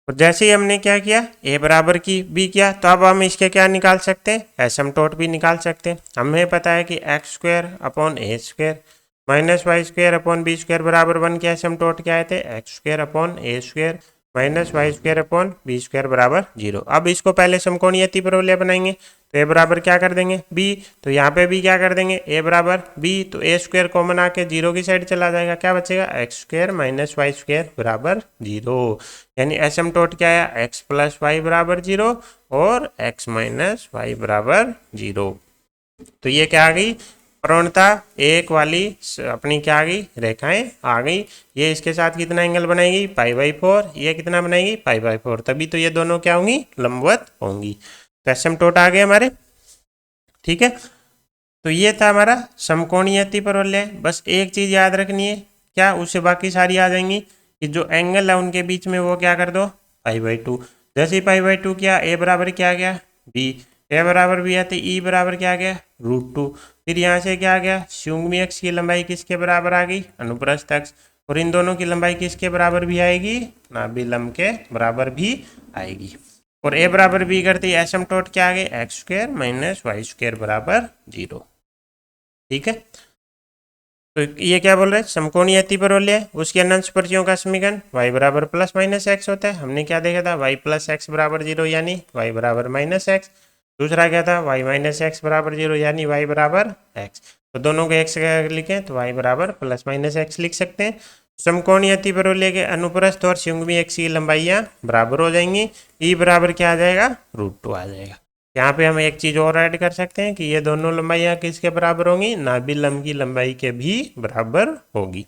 और जैसे ही हमने क्या किया, a बराबर की b किया, तो अब हम इसके क्या निकाल सकते हैं, एसिम्पटोट भी निकाल सकते हैं। हमें पता है कि x² upon a² minus y² upon b² बराबर 1 के एसिम्पटोट क्या आए थे, x² upon a² minus y² upon b² बराबर 0। अब इसको पहले समकोणीय अतिपरवलय बनाएंगे तो a बराबर क्या कर देंगे, b, तो यहाँ पे भी क्या कर देंगे, a बराबर b, तो a² कॉमन आके 0 की साइड चला जाएगा, क्या बचेगा, x² माइनस y² बराबर 0। यानी एसिम्पटोट क्या है, x प्लस वाई बराबर 0 और x माइनस वाई बराबर 0। तो ये क्या आ गई, प्रवणता एक वाली अपनी क्या आ गई, रेखाएं आ गई। ये इसके साथ कितना एंगल बनाएगी, π/4, ये कितना बनाएगी, π/4, तभी तो ये दोनों क्या होंगी, लंबवत होंगी। तो एसिम्पटोट आ गए हमारे, ठीक है। तो ये था हमारा समकोणीय अतिपरवलय। बस एक चीज याद रखनी है, क्या, उससे बाकी सारी आ जाएंगी कि जो एंगल है उनके बीच में वो क्या कर दो, π/2। जैसे ही π/2 किया, a बराबर क्या गया, b, a बराबर b आते ई बराबर क्या गया, √2। फिर यहाँ से क्या आ गया, संयुग्मी अक्ष की लंबाई किसके बराबर आ गई, अनुप्रस्थ अक्ष, और इन दोनों की लंबाई किसके बराबर भी आएगी, नाभिलंब के बराबर भी आएगी। और a बराबर b करते ही एसिम्पटोट क्या आ गए, x² माइनस y² बराबर 0, ठीक है। तो ये क्या बोल रहे हैं, समकोणीय अतिपरवलय, उसके अनंत स्पर्शियों का समीकरण y बराबर प्लस माइनस x होता है। हमने क्या देखा था, y प्लस एक्स बराबर 0 यानी y बराबर माइनस एक्स। दूसरा क्या था, y माइनस एक्स बराबर 0 यानी y बराबर x। तो दोनों को x लिखें तो y बराबर प्लस माइनस एक्स लिख सकते हैं। समकोणीय अतिपरवलय के अनुप्रस्थ और संयुग्मी अक्ष की लंबाइयां बराबर हो जाएंगी। e बराबर क्या आ जाएगा, √2 आ जाएगा। यहाँ पे हम एक चीज और ऐड कर सकते हैं कि ये दोनों लंबाइयां किसके बराबर होंगी, नाभिलंब की लंबाई के भी बराबर होगी।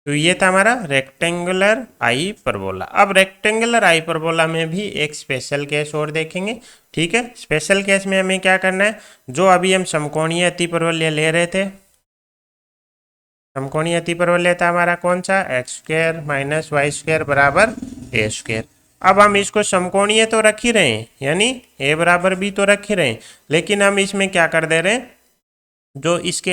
तो ये था हमारा रेक्टेंगुलर हाइपरबोला। अब रेक्टेंगुलर हाइपरबोला में भी एक स्पेशल केस और देखेंगे, ठीक है। स्पेशल केस में हमें क्या करना है, जो अभी हम समकोणीय अतिपरवलय ले रहे थे, समकोणीय अतिपरवलय था हमारा कौन सा, x² माइनस y² बराबर a²। अब हम इसको समकोणीय तो रख ही रहे हैं, यानी a बराबर b तो रख ही रहे हैं, लेकिन हम इसमें क्या कर दे रहे हैं, जो इसके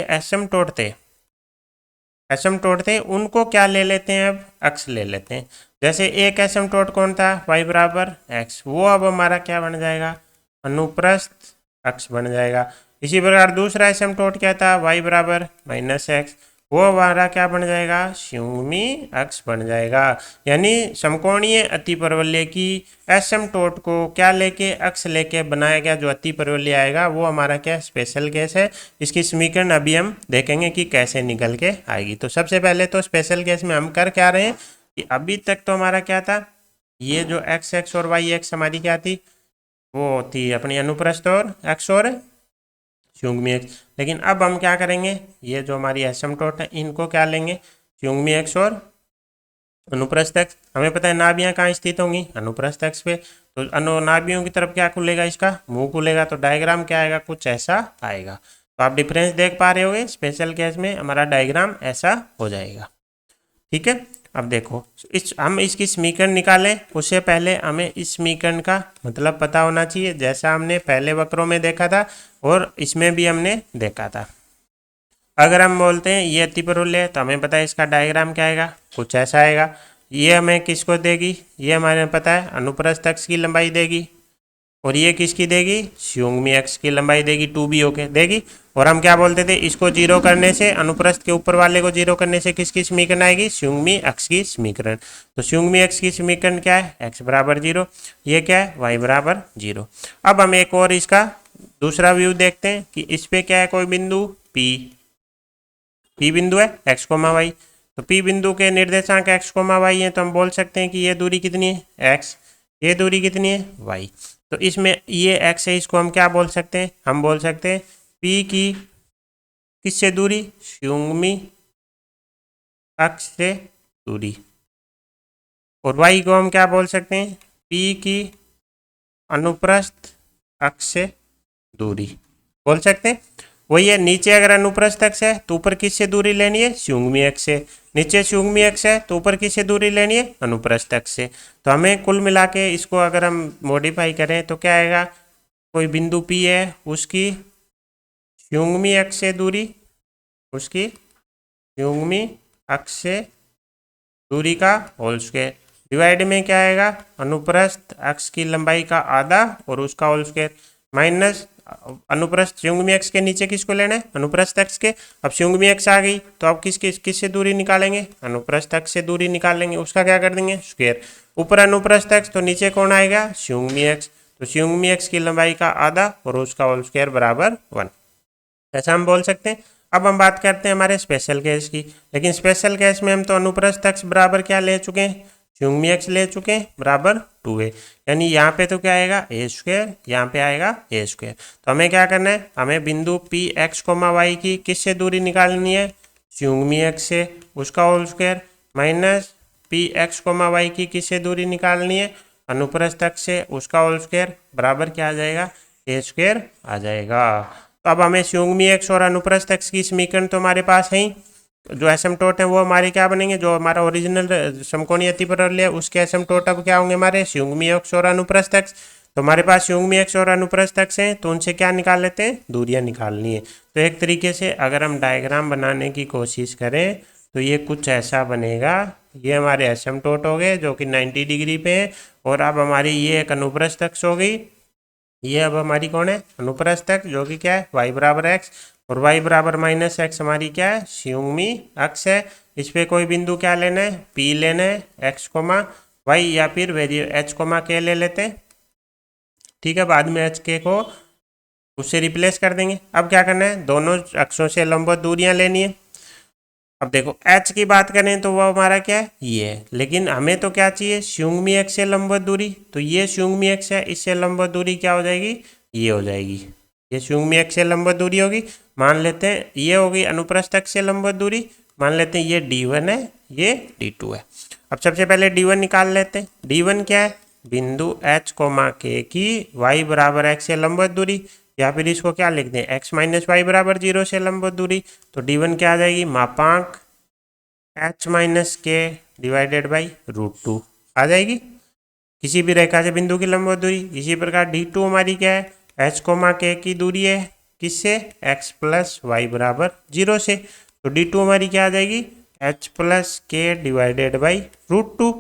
एसिम्पटोट थे उनको क्या ले लेते हैं, अब अक्ष ले लेते हैं। जैसे एक एसिम्पटोट कौन था, y बराबर x, वो अब हमारा क्या बन जाएगा, अनुप्रस्थ अक्ष बन जाएगा। इसी प्रकार दूसरा एसिम्प्टोट क्या था, y बराबर माइनस एक्स, वो हमारा क्या बन जाएगा, संयुग्मी अक्ष बन जाएगा। यानी समकोणीय अतिपरवलय की एसिम्प्टोट को क्या लेके, अक्ष लेके बनाया गया जो अतिपरवलय आएगा वो हमारा क्या स्पेशल केस है। इसकी समीकरण अभी हम देखेंगे कि कैसे निकल के आएगी। तो सबसे पहले तो स्पेशल केस में हम कर क्या रहे हैं कि अभी तक तो हमारा क्या था, ये जो एक्स एक्स और वाई एक्स हमारी क्या थी, वो थी अपनी अनुप्रस्थ और एक्स और संयुग्मी एक्स। लेकिन अब हम क्या करेंगे, ये जो हमारी एसिम्प्टोट है इनको क्या लेंगे, संयुग्मी एक्स और अनुप्रस्थ एक्स। हमें पता है नाभियां कहाँ स्थित होंगी, अनुप्रस्थ एक्स पे। तो नाभियों की तरफ क्या खुलेगा, इसका मुंह खुलेगा। तो डायग्राम क्या आएगा, कुछ ऐसा आएगा। तो आप डिफरेंस देख पा रहे होगे, स्पेशल केस में हमारा डायग्राम ऐसा हो जाएगा। ठीक है, अब देखो हम इसकी समीकरण निकालें उससे पहले हमें इस समीकरण का मतलब पता होना चाहिए, जैसा हमने पहले वक्रों में देखा था और इसमें भी हमने देखा था। अगर हम बोलते हैं ये अतिपरवलय है तो हमें पता है इसका डायग्राम क्या आएगा, कुछ ऐसा आएगा। ये हमें किसको देगी, ये हमारे पता है अनुप्रस्थ अक्ष की लंबाई देगी, और ये किसकी देगी, संयुग्मी अक्ष की लंबाई देगी, 2b ओके देगी। और हम क्या बोलते थे, इसको जीरो करने से, अनुप्रस्थ के ऊपर वाले को जीरो करने से किसकी समीकरण आएगी, संयुग्मी अक्ष की समीकरण। तो संयुग्मी अक्ष की समीकरण क्या है, x बराबर 0, ये क्या है y बराबर 0। अब हम एक और इसका दूसरा व्यू देखते हैं कि इस पे क्या है, कोई बिंदु p बिंदु है x कोमा y। तो p बिंदु के निर्देशांक x कोमा y है, तो हम बोल सकते हैं कि ये दूरी कितनी है x, ये दूरी कितनी है y। तो इसमें ये x है, इसको हम क्या बोल सकते हैं, हम बोल सकते हैं p की किससे दूरी, संयुग्मी अक्ष से दूरी। और y को हम क्या बोल सकते हैं, p की अनुप्रस्थ अक्ष से दूरी बोल सकते हैं। वही है, नीचे अगर अनुप्रस्थ अक्ष है तो ऊपर किससे दूरी लेनी है, संयुग्मी अक्ष से। नीचे संयुग्मी अक्ष है तो ऊपर किससे दूरी लेनी है, अनुप्रस्थ अक्ष से। तो हमें कुल मिला के इसको अगर हम मॉडिफाई करें तो क्या आएगा, कोई बिंदु P है उसकी संयुग्मी अक्ष से दूरी, उसकी संयुग्मी अक्ष से दूरी का होल स्क्वायर, डिवाइड में क्या आएगा, अनुप्रस्थ अक्ष की लंबाई का आधा और उसका होल स्क्वायर, माइनस अनुप्रस्थ संयुग्मी अक्ष के नीचे किसको लेना है, अनुप्रस्थ अक्ष के। अब संयुग्मी अक्ष आ गई तो अब किससे दूरी निकालेंगे, अनुप्रस्थ अक्ष से दूरी निकालेंगे, उसका क्या कर देंगे स्क्वायर। ऊपर अनुप्रस्थ अक्ष तो नीचे कौन आएगा, संयुग्मी अक्ष। तो संयुग्मी अक्ष की लंबाई का आधा और उसका होल स्क्वायर बराबर 1, ऐसा हम बोल सकते हैं। अब हम बात करते हैं हमारे स्पेशल केस की। लेकिन स्पेशल केस में हम तो अनुप्रस्थ अक्ष बराबर क्या ले चुके हैं, संयुग्मी अक्ष ले चुके हैं बराबर 2a। यानी यहाँ पे तो क्या आएगा a स्क्वायर, यहाँ पे आएगा a स्क्वायर। तो हमें क्या करना है, हमें बिंदु p x कोमा y की किससे दूरी निकालनी है, संयुग्मी अक्ष से, उसका whole square, minus p x comma y की किससे दूरी निकालनी है, अनुप्रस्थ अक्ष से, उसका होल स्क्वायर बराबर क्या आ जाएगा, a स्क्वायर आ जाएगा। तो अब हमें संयुग्मी अक्ष और अनुप्रस्थ अक्ष की समीकरण तो हमारे पास है ही, जो एसिम्प्टोट है वो हमारे क्या बनेंगे, जो हमारा ओरिजिनल समकोणीय अतिपरवलय है उसके एसिम्प्टोट अब क्या होंगे हमारे संयुग्मी अक्ष और अनुप्रस्थ अक्ष। तो हमारे पास संयुग्मी अक्ष और अनुप्रस्थ अक्ष हैं तो उनसे क्या निकाल लेते हैं, दूरियां निकालनी है। तो एक तरीके से अगर हम डायग्राम बनाने की कोशिश करें तो ये कुछ ऐसा बनेगा, ये हमारे एसिम्प्टोट हो गए जो कि 90 डिग्री पे है, और अब हमारी ये एक अनुप्रस्थ अक्ष हो गई, ये अब हमारी कौन है, अनुप्रस्थ अक्ष, जो कि क्या है y बराबर x, और y बराबर माइनस एक्स हमारी क्या है, संयुग्मी अक्ष है। इस पे कोई बिंदु क्या लेना है, p लेना है, x कोमा y, या फिर h कोमा k ले लेते हैं। ठीक है, बाद में h k को उससे रिप्लेस कर देंगे। अब क्या करना है, दोनों अक्षों से लंबवत दूरियां लेनी है। अब देखो h की बात करें तो वो हमारा क्या है, ये है, लेकिन हमें तो क्या चाहिए, संयुग्मी अक्ष से लंबवत दूरी। तो ये संयुग्मी अक्ष है, इससे लंबवत दूरी क्या हो जाएगी, ये हो जाएगी, ये संयुग्मी अक्ष से लंबवत दूरी होगी। मान लेते हैं ये होगी अनुप्रस्थ अक्ष से लंबवत दूरी, मान लेते हैं ये d1 है, ये d2 है। अब सबसे पहले d1 निकाल लेते हैं। d1 क्या है, बिंदु h कोमा k की y बराबर x से लंबवत दूरी, या फिर इसको क्या लिख दें, x माइनस वाई बराबर 0 से लंबवत दूरी। तो d1 क्या आ जाएगी, मापांक h माइनस के डिवाइडेड बाई √2 आ जाएगी, किसी भी रेखा से बिंदु की लंबवत दूरी। इसी प्रकार d2 हमारी क्या है, h कोमा k की दूरी है किससे, x प्लस वाई बराबर 0 से। तो d2 हमारी क्या आ जाएगी, h प्लस के डिवाइडेड बाई √2।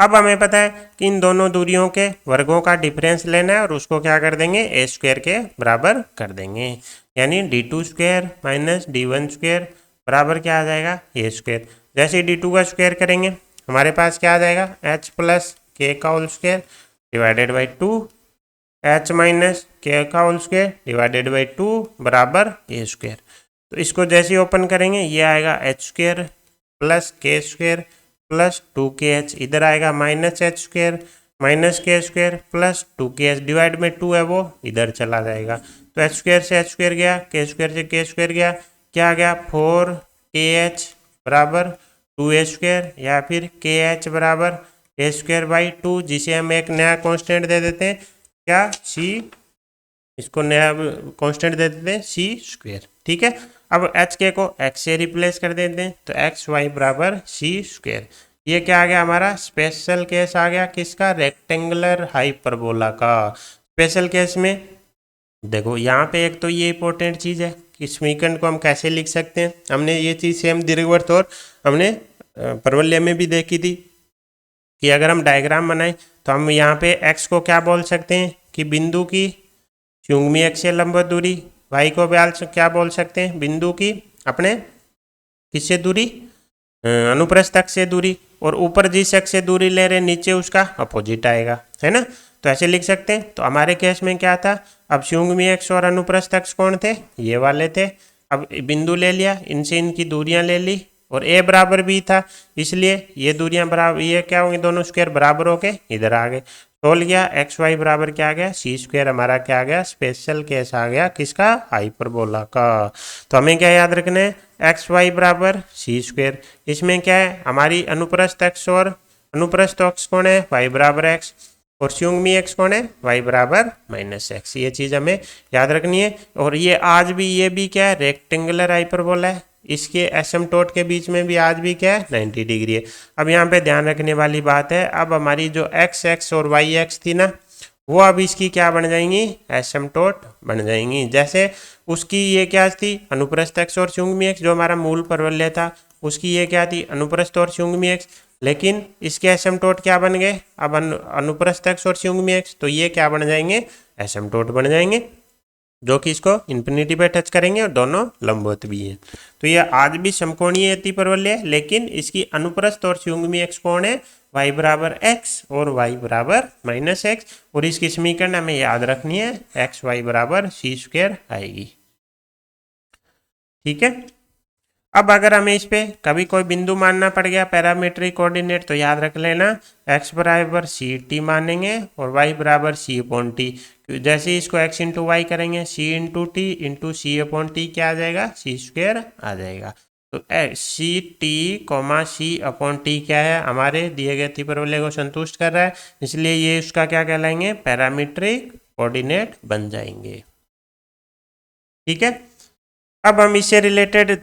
अब हमें पता है कि इन दोनों दूरियों के वर्गों का डिफरेंस लेना है और उसको क्या कर देंगे ए स्क्वायर के बराबर कर देंगे, यानी d2 square minus d1 square बराबर क्या आ जाएगा ए स्क्वायर। जैसे d2 का स्क्वायर करेंगे हमारे पास क्या आ जाएगा h प्लस के का whole square divided by 2 h minus K का होल स्क्वायर डिवाइडेड बाई 2 बराबर ए स्क्वायर। तो इसको जैसे ही ओपन करेंगे ये आएगा एच स्क्वायर प्लस के स्क्वायर प्लस 2kh, इधर आएगा माइनस एच स्क्वायर माइनस के स्क्वायर प्लस 2kh डिवाइड में 2 है वो इधर चला जाएगा। तो एच स्क्वायर से एच स्क्वायर गया, के स्क्वायर से के स्क्वायर गया, क्या आ गया 4kh बराबर 2a स्क्वायर या फिर kh बराबर ए स्क्वायर बाई 2, जिसे हम एक नया कांस्टेंट दे देते हैं क्या c, इसको नया कांस्टेंट दे देते हैं सी स्क्वायर। ठीक है, अब एच के को एक्स से रिप्लेस कर देते हैं तो एक्स वाई बराबर सी स्क्वायर। ये क्या आ गया हमारा स्पेशल केस आ गया किसका, रेक्टेंगुलर हाइपरबोला का। स्पेशल केस में देखो यहाँ पे एक तो ये इंपॉर्टेंट चीज़ है कि समीकरण को हम कैसे लिख सकते हैं। हमने ये चीज़ सेम दीर्घवृत्त और हमने परवलय में भी देखी थी कि अगर हम डायग्राम बनाएं तो हम यहाँ पे एक्स को क्या बोल सकते हैं कि बिंदु की युग्मी अक्ष से लंबवत दूरी, वाई को क्या बोल सकते हैं बिंदु की अपने किससे दूरी, अनुप्रस्थ अक्ष से दूरी, और ऊपर जिस अक्ष से दूरी ले रहे नीचे उसका अपोजिट आएगा, है ना। तो ऐसे लिख सकते हैं। तो हमारे केस में क्या था, अब युग्मी अक्ष और अनुप्रस्थ अक्ष कौन थे, ये वाले थे। अब बिंदु ले लिया, इनसे इनकी दूरियां ले ली और ए बराबर भी था, इसलिए ये दूरियां बराबर, ये क्या होंगे दोनों स्क्वायर बराबर होके इधर आ गए। तोल गया एक्स वाई बराबर क्या आ गया सी स्क्वायर, हमारा क्या आ गया स्पेशल केस आ गया किसका, हाइपरबोला का। तो हमें क्या याद रखना है, एक्स वाई बराबर सी स्क्वायर। इसमें क्या है हमारी अनुप्रस्थ अक्ष और अनुप्रस्थ अक्ष कौन है, वाई बराबर एक्स, और युग्मी अक्ष कौन है, वाई बराबर माइनस एक्स। ये चीज़ हमें याद रखनी है। और ये आज भी ये भी क्या है रेक्टेंगुलर हाइपरबोला है, इसके एसिम्प्टोट के बीच में भी आज भी क्या है 90 डिग्री है। अब यहाँ पे ध्यान रखने वाली बात है, अब हमारी जो एक्स एक्स और वाई एक्स थी ना, वो अब इसकी क्या बन जाएंगी, एसिम्प्टोट बन जाएंगी। जैसे उसकी ये क्या थी अनुप्रस्थ अक्ष और युग्मी अक्ष, जो हमारा मूल परवलय था उसकी ये क्या थी अनुप्रस्थ और युग्मी अक्ष, लेकिन इसके एसिम्प्टोट क्या बन गए अब अनुप्रस्थ अक्ष और युग्मी अक्ष, तो ये क्या बन जाएंगे एसिम्प्टोट बन जाएंगे, जो कि इसको इन्फिनिटी पे टच करेंगे और दोनों लंबवत भी हैं। तो ये आज भी समकोणीय अतिपरवलय है, लेकिन इसकी अनुप्रस्थ और युग्मी अक्ष कौन है, y बराबर x और y बराबर माइनस एक्स, और इसकी समीकरण हमें याद रखनी है एक्स वाई बराबर सी स्क्वायर आएगी। ठीक है, अब अगर हमें इस पे कभी कोई बिंदु मानना पड़ गया पैरामीट्रिक कोऑर्डिनेट, तो याद रख लेना x बराबर सी टी मानेंगे और y बराबर सी अपॉन टी। जैसे ही इसको x इंटू वाई करेंगे सी इंटू टी इंटू सी अपॉन टी क्या आ जाएगा सी स्क्वायर आ जाएगा। तो सी टी कॉमा सी अपॉन टी क्या है हमारे दिए गए अतिपरवलय को संतुष्ट कर रहा है, इसलिए ये उसका क्या कहलाएंगे पैरामीट्रिक कोऑर्डिनेट बन जाएंगे। ठीक है, अब हम इससे रिलेटेड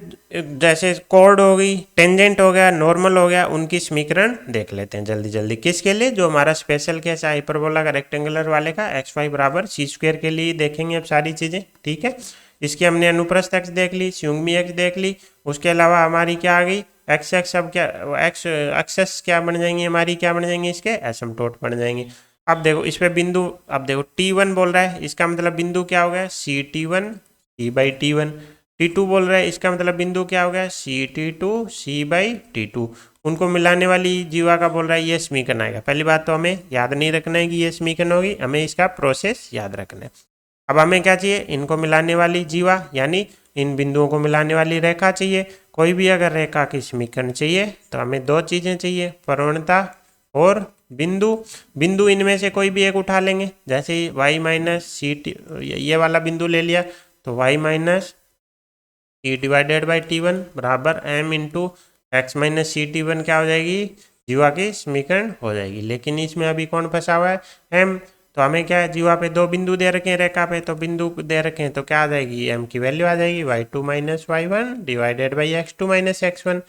जैसे कॉर्ड हो गई, टेंजेंट हो गया, नॉर्मल हो गया, उनकी समीकरण देख लेते हैं जल्दी जल्दी। किसके लिए, जो हमारा स्पेशल केस है हाइपरबोला का रेक्टेंगुलर वाले का, एक्स वाई बराबर सी स्क्वायर के लिए देखेंगे अब सारी चीज़ें। ठीक है, इसकी हमने अनुप्रस्थ अक्ष देख ली, युग्मी अक्ष देख ली, उसके अलावा हमारी क्या आ गई एक्स एक्स, अब क्या एक्स एक्सेस क्या बन जाएंगी हमारी, क्या बन जाएंगे इसके एसिम्प्टोट बन जाएंगे। अब देखो इस पे बिंदु, अब देखो T1 बोल रहा है, इसका मतलब बिंदु क्या हो गया सी T1 C by T1। T2 बोल रहा है, इसका मतलब बिंदु क्या हो गया सी T2 सी बाई T2। उनको मिलाने वाली जीवा का बोल रहा है ये समीकरण आएगा। पहली बात तो हमें याद नहीं रखना है कि ये समीकरण होगी, हमें इसका प्रोसेस याद रखना है। अब हमें क्या चाहिए, इनको मिलाने वाली जीवा यानी इन बिंदुओं को मिलाने वाली रेखा चाहिए। कोई भी अगर रेखा की समीकरण चाहिए तो हमें दो चीज़ें चाहिए, प्रवणता और बिंदु। बिंदु इनमें से कोई भी एक उठा लेंगे, जैसे y माइनस सी टी, ये वाला बिंदु ले लिया तो y minus T divided by T1 बराबर m into X minus C T1 क्या हो जाएगी जीवा की समीकरण हो जाएगी। लेकिन इसमें अभी कौन फंसा हुआ है m, तो हमें क्या है जीवा पे दो बिंदु दे रखे हैं रेखा पे, तो बिंदु दे रखे हैं तो क्या आ जाएगी m की वैल्यू आ जाएगी y2 minus y1 divided by x2 minus x1।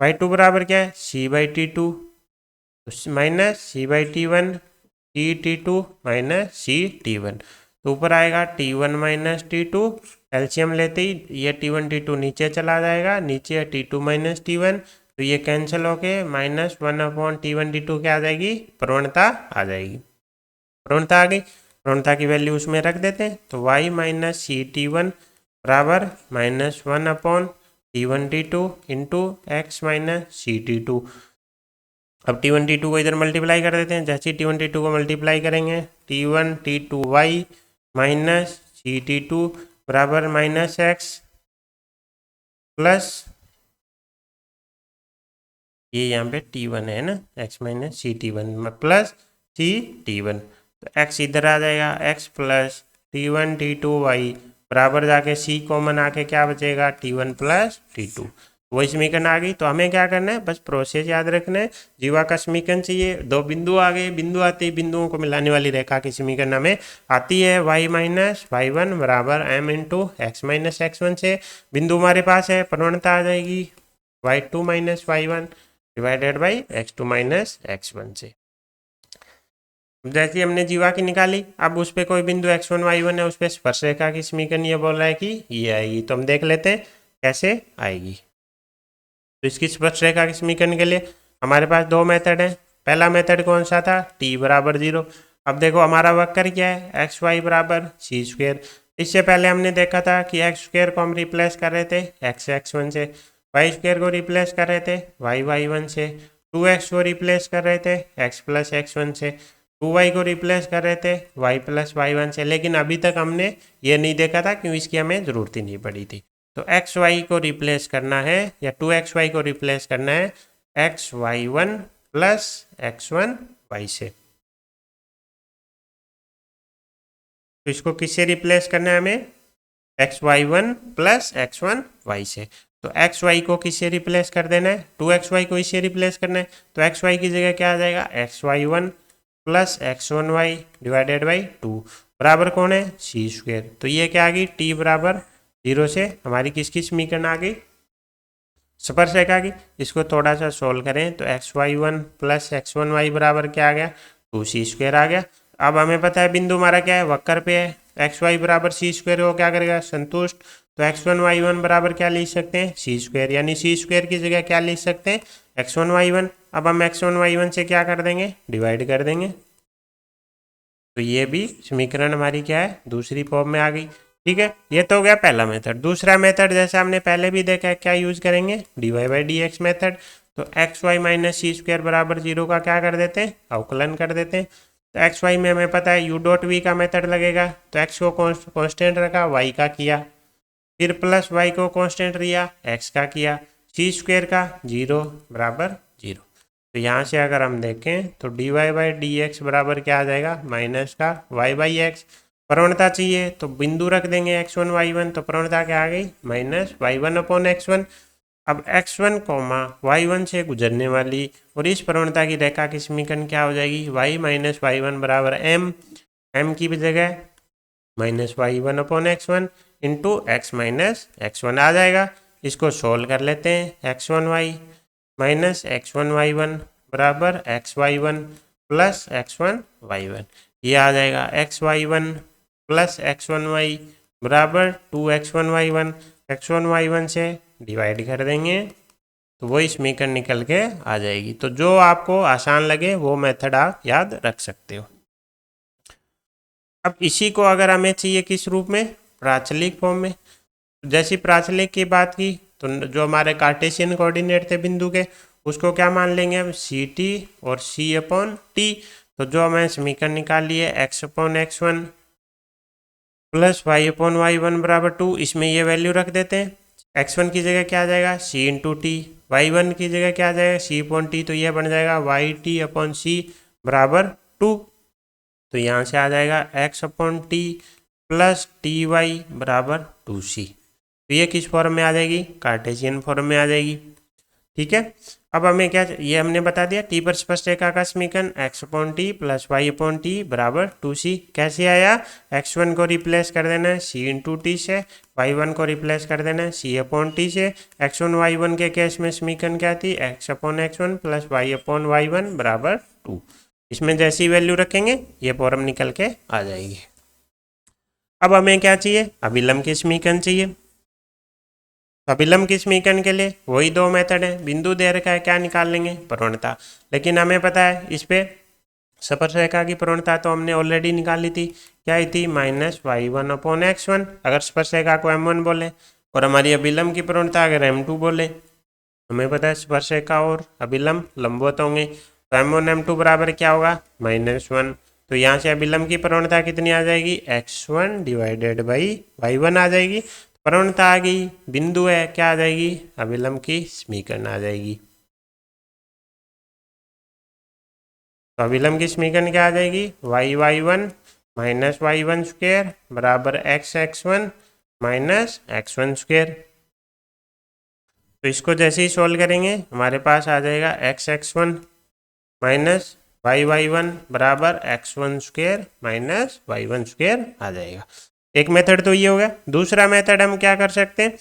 y2 बराबर क्या है c by T2 minus C by T1 C T2 minus C T1। तो ऊपर आएगा T1 माइनस T2, एलसीएम लेते ही ये T1 T2 नीचे चला जाएगा, नीचे T2 माइनस T1, तो ये कैंसिल होके -1/T1 T2 क्या आ जाएगी, प्रवणता आ जाएगी। प्रवणता आ गई, प्रवणता की वैल्यू उसमें रख देते हैं। तो y minus C T one बराबर -1/T1 T2 into X minus C T two. अब T1 T2 को इधर मल्टीप्लाई कर देते हैं। जैसे T1 T2 को मल्टीप्लाई करेंगे, T1 T2y minus C T two बराबर -x प्लस ये यहाँ पे T1 है ना, x minus C T one plus C T one. तो x इधर आ जाएगा, x प्लस T1 T2y बराबर जाके c कॉमन आके क्या बचेगा, T1 प्लस T2। वही समीकरण आ गई। तो हमें क्या करना है, बस प्रोसेस याद रखना है। जीवा का समीकरण चाहिए, दो बिंदु आ गए, बिंदु आते ही बिंदुओं को मिलाने वाली रेखा की समीकरण हमें आती है। y माइनस y1 बराबर m into X minus x1 से बिंदु हमारे पास है, प्रवणता आ जाएगी y2 minus y1 divided by x2 minus x1 से। जैसे हमने जीवा की निकाली, अब उस पर कोई बिंदु x1 y1 है, उस पर स्पर्शरेखा की समीकरण ये बोल रहा है कि ये आएगी। तो हम देख लेते हैं कैसे आएगी। तो इसकी स्पर्शरेखा की समीकरण के लिए हमारे पास दो मेथड हैं। पहला मेथड कौन सा था, t बराबर 0। अब देखो हमारा वक्र क्या है, एक्स वाई बराबर सी स्क्वेयर। इससे पहले हमने देखा था कि एक्स स्क्वेयर को हम रिप्लेस कर रहे थे x1 से, वाई स्क्वेयर को रिप्लेस कर रहे थे y1 से, 2x को रिप्लेस कर रहे थे x प्लस x1 से, 2y को रिप्लेस कर रहे थे y प्लस y1 से। लेकिन अभी तक हमने ये नहीं देखा था क्यों, इसकी हमें ज़रूरत ही नहीं पड़ी थी। तो एक्स वाई को रिप्लेस करना है या 2xy को रिप्लेस करना है xy1 प्लस x1 y से। तो इसको किससे रिप्लेस करना है हमें, xy1 प्लस x1 y से। तो xy को किससे रिप्लेस कर देना है, 2xy को इससे रिप्लेस करना है। तो xy की जगह क्या आ जाएगा, xy1 plus x1y divided by 2 बराबर कौन है, सी स्क्वेयर। तो ये क्या आ गई, t बराबर 0 से हमारी किसकी समीकरण आ गई, स्पर्शरेखा की। इसको थोड़ा सा सोल्व करें तो xy1 प्लस x1y बराबर क्या आ गया, 2c स्क्वेयर आ गया। अब हमें पता है बिंदु हमारा क्या है, वक्र पे है। xy बराबर सी स्क्वेयर को क्या करेगा, संतुष्ट। तो x1 y1 बराबर क्या लिख सकते हैं, सी स्क्वेयर, यानी सी स्क्वेयर की जगह क्या लिख सकते हैं, x1 y1। अब हम x1 y1 से क्या कर देंगे, डिवाइड कर देंगे। तो ये भी समीकरण हमारी क्या है, दूसरी फॉर्म में आ गई। ठीक है, ये तो हो गया पहला मेथड। दूसरा मेथड जैसा हमने पहले भी देखा है, क्या यूज करेंगे, dy by D x method. तो एक्स वाई माइनस सी स्क्वायर बराबर 0 का क्या कर देते हैं, अवकलन कर देते हैं। तो एक्स वाई में हमें पता है यू डॉट वी का मेथड लगेगा। तो एक्स को कॉन्स्टेंट रखा, वाई का किया, फिर प्लस वाई को कॉन्स्टेंट लिया, एक्स का किया, सी स्क्वायर का 0 बराबर 0। तो यहाँ से अगर हम देखें तो dy बाई डी एक्स बराबर क्या आ जाएगा, माइनस का y बाई एक्स। प्रवणता चाहिए तो बिंदु रख देंगे x1 y1। तो प्रवणता क्या आ गई, माइनस y1 अपॉन x1। अब x1 कॉमा y1 से गुजरने वाली और इस प्रवणता की रेखा की समीकरण क्या हो जाएगी, y माइनस y1 बराबर m की जगह minus y1 upon x1 into X minus x1 आ जाएगा। इसको सोल्व कर लेते हैं, x1y माइनस x1 y1 बराबर xy1 प्लस x1 y1। ये आ जाएगा xy1 प्लस x1y बराबर 2x1 y1। x1 y1 से डिवाइड कर देंगे तो वही समीकरण निकल के आ जाएगी। तो जो आपको आसान लगे वो मेथड आप याद रख सकते हो। अब इसी को अगर हमें चाहिए किस रूप में, प्राचलिक फॉर्म में। जैसी प्राचलिक की बात की तो जो हमारे कार्टेशियन कोऑर्डिनेट थे बिंदु के, उसको क्या मान लेंगे हम, सी टी और सी अपॉन टी। तो जो हमें समीकरण निकाल लिए X upon x1 plus Y upon y1 बराबर 2, इसमें ये वैल्यू रख देते हैं। x1 की जगह क्या आ जाएगा, c इंटू टी, y1 की जगह क्या आ जाएगा, c अपॉन टी। तो ये बन जाएगा वाई टी अपॉन सी बराबर 2। तो यहाँ से आ जाएगा x upon T plus T Y बराबर 2c। तो ये किस फॉर्म में आ जाएगी, कार्टेशियन फॉर्म में आ जाएगी। ठीक है, अब हमें क्या, ये हमने बता दिया टी पर स्पर्शरेखा का समीकरण X upon T plus Y upon T बराबर 2c। कैसे आया, x1 को रिप्लेस कर देना है c इंटू टी से, y1 को रिप्लेस कर देना है c अपॉन टी से। x1 y1 के केस में समीकरण क्या थी, x upon x1 plus y upon y1 बराबर 2। इसमें जैसी वैल्यू रखेंगे ये फॉर्म निकल के आ जाएगी। अब हमें क्या चाहिए, अभिलंब के समीकरण चाहिए। अभिलंब की समीकरण के लिए वही दो मेथड है, बिंदु दे रखा है, क्या निकाल लेंगे, प्रवणता। लेकिन हमें पता है इस पे स्पर्शरेखा की प्रवणता तो हमने ऑलरेडी निकाली थी, क्या आई थी, -y1/x1 अगर स्पर्शरेखा को m1 बोले, और हमारी अभिलंब की प्रवणता अगर m2 बोले। हमें पता है स्पर्शरेखा और अभिलंब लंबवत होंगे, तो m1 m2 बराबर क्या होगा, -1। तो यहाँ से अभिलंब की प्रवणता कितनी आ जाएगी, x1 डिवाइडेड बाई y1 आ जाएगी। प्रवणता आ गई, बिंदु है, क्या आ जाएगी, अभिलंब की समीकरण आ जाएगी। तो अभिलंब की समीकरण क्या आ जाएगी, y1 माइनस y1 स्क्वायर बराबर x1 माइनस x1 स्क्वायर। तो इसको जैसे ही सोल्व करेंगे हमारे पास आ जाएगा x1 माइनस y1 बराबर x1 square minus y1 square आ जाएगा। एक मेथड तो ये हो गया। दूसरा मेथड हम क्या कर सकते हैं,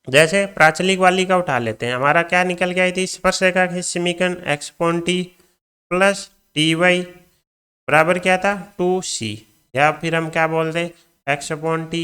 जैसे प्राचलिक वाली का उठा लेते हैं। हमारा क्या निकल के आई थी, स्पर्शरेखा की समीकरण x/t प्लस टी वाई बराबर क्या था, 2c, या फिर हम क्या बोलते हैं, x/t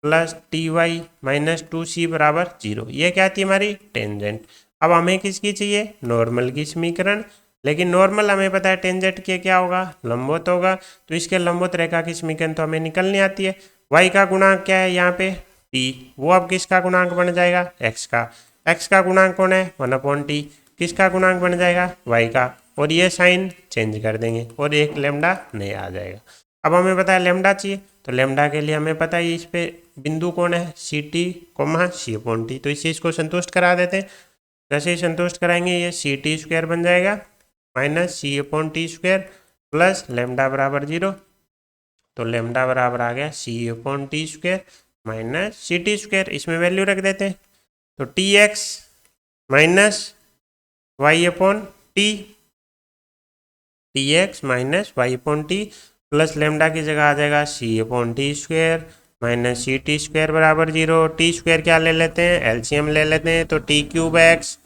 plus T Y minus 2c बराबर 0। ये क्या थी हमारी टेंजेंट। अब हमें किसकी चाहिए, नॉर्मल की समीकरण। लेकिन नॉर्मल हमें पता है टेंजेंट के क्या होगा, लंबवत होगा। तो इसके लंबवत रेखा की समीकरण तो हमें निकलनी आती है। y का गुणांक क्या है यहाँ पे, t, वो अब किसका गुणांक बन जाएगा, x का। x का गुणांक कौन है, 1/t, किसका गुणांक बन जाएगा, y का। और ये साइन चेंज कर देंगे और एक लेमडा नहीं आ जाएगा। अब हमें पता है लेमडा चाहिए, तो लेमडा के लिए हमें पता है इस पे बिंदु कौन है, ct, c/t। तो इस चीज़ को संतुष्ट करा देते हैं। जैसे ही संतुष्ट कराएंगे ये ct स्क्वायर बन जाएगा minus c/t square plus lambda बराबर 0। तो लेमडा बराबर आ गया c/t square minus ct square, इसमें वैल्यू रख देते हैं। तो tx minus y/t, tx minus y/t plus lambda की जगह आ जाएगा c/t square minus ct square बराबर 0। टी स्क्वायर क्या ले लेते हैं, एलसीएम ले लेते हैं। तो t³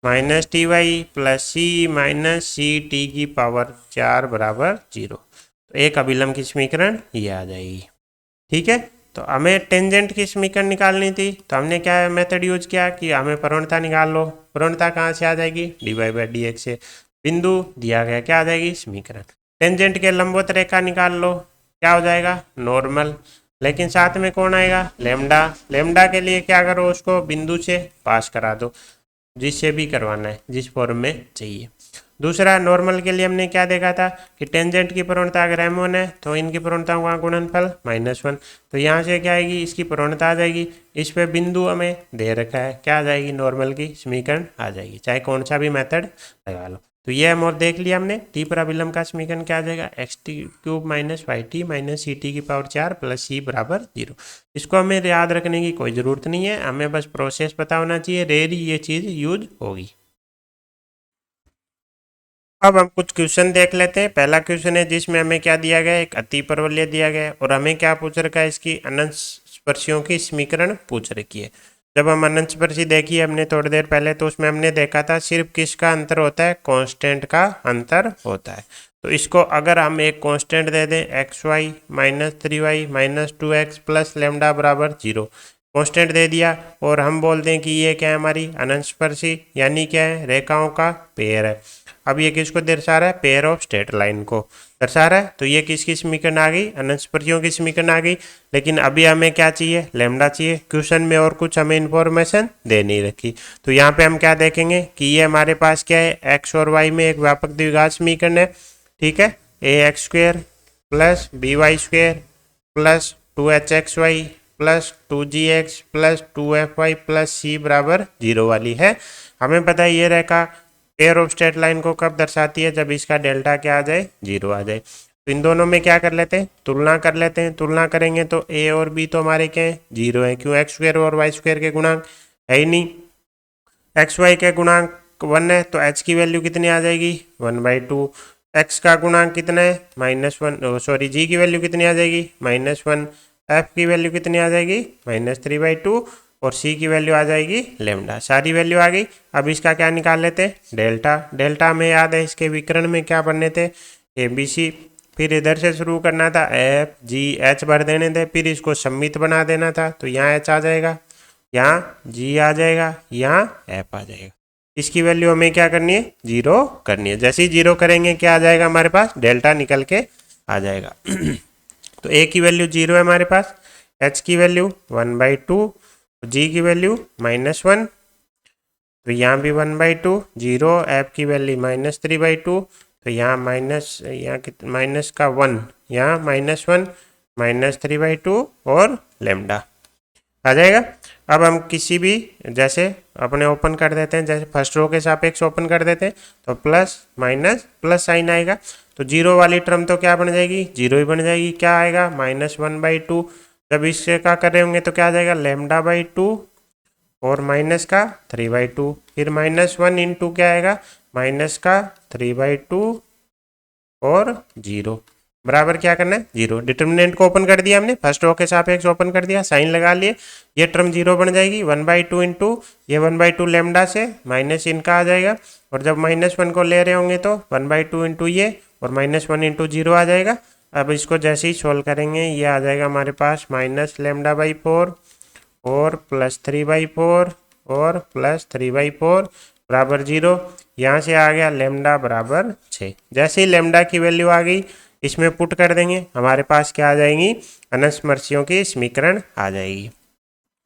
minus T Y plus C minus C T की पावर 4 बराबर 0। तो एक अभिलंब की समीकरण ये आ जाएगी। ठीक है, तो हमें टेंजेंट की समीकरण निकालनी थी, तो हमने क्या मेथड यूज किया कि हमें प्रवणता निकाल लो। प्रवणता कहाँ से आ जाएगी, dy/dx से। बिंदु दिया गया, क्या आ जाएगी, समीकरण। टेंजेंट के लंबवत रेखा निकाल लो, क्या हो जाएगा, नॉर्मल। लेकिन साथ में कौन आएगा, लेमडा। लेमडा के लिए क्या करो, उसको बिंदु से पास करा दो, जिससे भी करवाना है, जिस फॉर्म में चाहिए। दूसरा नॉर्मल के लिए हमने क्या देखा था कि टेंजेंट की प्रवणता अगर m1 है तो इनकी प्रवणताओं का गुणनफल -1। तो यहाँ से क्या आएगी, इसकी प्रवणता आ जाएगी। इस पे बिंदु हमें दे रखा है, क्या आ जाएगी, नॉर्मल की समीकरण आ जाएगी, चाहे कौन सा भी मेथड लगा लो। तो ये हम और देख लिया हमने। टी पर अभिलंब का समीकरण क्या आ जाएगा, x³ minus y/t minus C T की पावर 4 प्लस c बराबर 0। इसको हमें याद रखने की कोई ज़रूरत नहीं है, हमें बस प्रोसेस पता होना चाहिए, रेयरली ये चीज़ यूज होगी। अब हम कुछ क्वेश्चन देख लेते हैं। पहला क्वेश्चन है जिसमें हमें क्या दिया गया है, एक अतिपरवलय दिया गया है और हमें क्या पूछ रखा है, इसकी अनंत स्पर्शियों की समीकरण पूछ रखी है। जब हम अनंत स्पर्शी देखी हमने थोड़ी देर पहले, तो उसमें हमने देखा था सिर्फ किसका अंतर होता है, कांस्टेंट का अंतर होता है। तो इसको अगर हम एक कांस्टेंट दे दें xy minus 3y minus 2x plus lambda बराबर 0, कांस्टेंट दे दिया, और हम बोल दें कि ये क्या है, हमारी अनंत स्पर्शी, यानी क्या है, रेखाओं का पेयर है। अब ये किसको दर्शा रहा है, पेयर ऑफ स्ट्रेट लाइन को दर्शा रहा है। तो ये किसकी समीकरण आ गई, अनंत स्पर्शियों की समीकरण आ गई। लेकिन अभी हमें क्या चाहिए, लेमडा चाहिए। क्वेश्चन में और कुछ हमें इन्फॉर्मेशन दे नहीं रखी। तो यहाँ पे हम क्या देखेंगे कि ये हमारे पास क्या है, एक्स और वाई में एक व्यापक द्विघात समीकरण है। ठीक है, ax square plus by square plus 2hxy plus 2gx plus 2fy plus c बराबर 0 वाली है। हमें पता है ये रेखा पेयर ऑफ स्ट्रेट लाइन को कब दर्शाती है, जब इसका डेल्टा क्या आ जाए, 0 आ जाए। तो इन दोनों में क्या कर लेते हैं, तुलना कर लेते हैं। तुलना करेंगे तो a और b तो हमारे क्या है, 0 है, क्यों, एक्स स्क्वेयर और वाई स्क्वेयर के गुणांक है ही नहीं। एक्स वाई के गुणांक 1 है, तो h की वैल्यू कितनी आ जाएगी, 1/2। x का गुणांक कितना है, -1, सॉरी g की वैल्यू कितनी आ जाएगी, -1। f की वैल्यू कितनी आ जाएगी, -3/2, और c की वैल्यू आ जाएगी लेमडा। सारी वैल्यू आ गई। अब इसका क्या निकाल लेते हैं, डेल्टा। डेल्टा हमें याद है, इसके विकर्ण में क्या बनने थे, ABC। फिर इधर से शुरू करना था, F G H भर देने थे, फिर इसको सम्मित बना देना था, तो यहाँ H आ जाएगा। यहाँ जी आ जाएगा, यहाँ एफ आ जाएगा। इसकी वैल्यू हमें क्या करनी है, 0 करनी है। जैसे ही 0 करेंगे क्या आ जाएगा हमारे पास, डेल्टा निकल के आ जाएगा। तो ए की वैल्यू 0 है हमारे पास, एच की वैल्यू 1/2, जी की वैल्यू -1, तो यहाँ भी 1/2, 0, एफ की वैल्यू -3/2, तो यहाँ माइनस का 1, यहाँ -1, -3/2 और लेमडा आ जाएगा। अब हम किसी भी, जैसे अपने ओपन कर देते हैं, जैसे फर्स्ट रो के सापेक्ष ओपन कर देते हैं, तो प्लस माइनस प्लस साइन आएगा, तो 0 वाली टर्म तो क्या बन जाएगी, 0 ही बन जाएगी। क्या आएगा, -1/2, जब इससे क्या कर रहे होंगे तो क्या आ जाएगा, λ/2 और माइनस का 3/2, फिर -1 इंटू क्या आएगा, माइनस का 3/2 और 0 बराबर क्या करना है, 0। डिटर्मिनेंट को ओपन कर दिया हमने, फर्स्ट रो के सापेक्ष ओपन कर दिया, साइन लगा लिए, ये टर्म 0 बन जाएगी, 1/2 इंटू ये 1/2 लेमडा से माइनस इनका आ जाएगा, और जब -1 को ले रहे होंगे तो 1/2 इंटू ये और -1 इंटू 0 आ जाएगा। अब इसको जैसे ही सोल्व करेंगे ये आ जाएगा हमारे पास -λ/4 और +3/4 और +3/4 बराबर 0। यहाँ से आ गया लेमडा बराबर 6। जैसे ही लेमडा की वैल्यू आ गई इसमें पुट कर देंगे, हमारे पास क्या आ जाएंगी, अनस्पर्शियों की समीकरण आ जाएगी।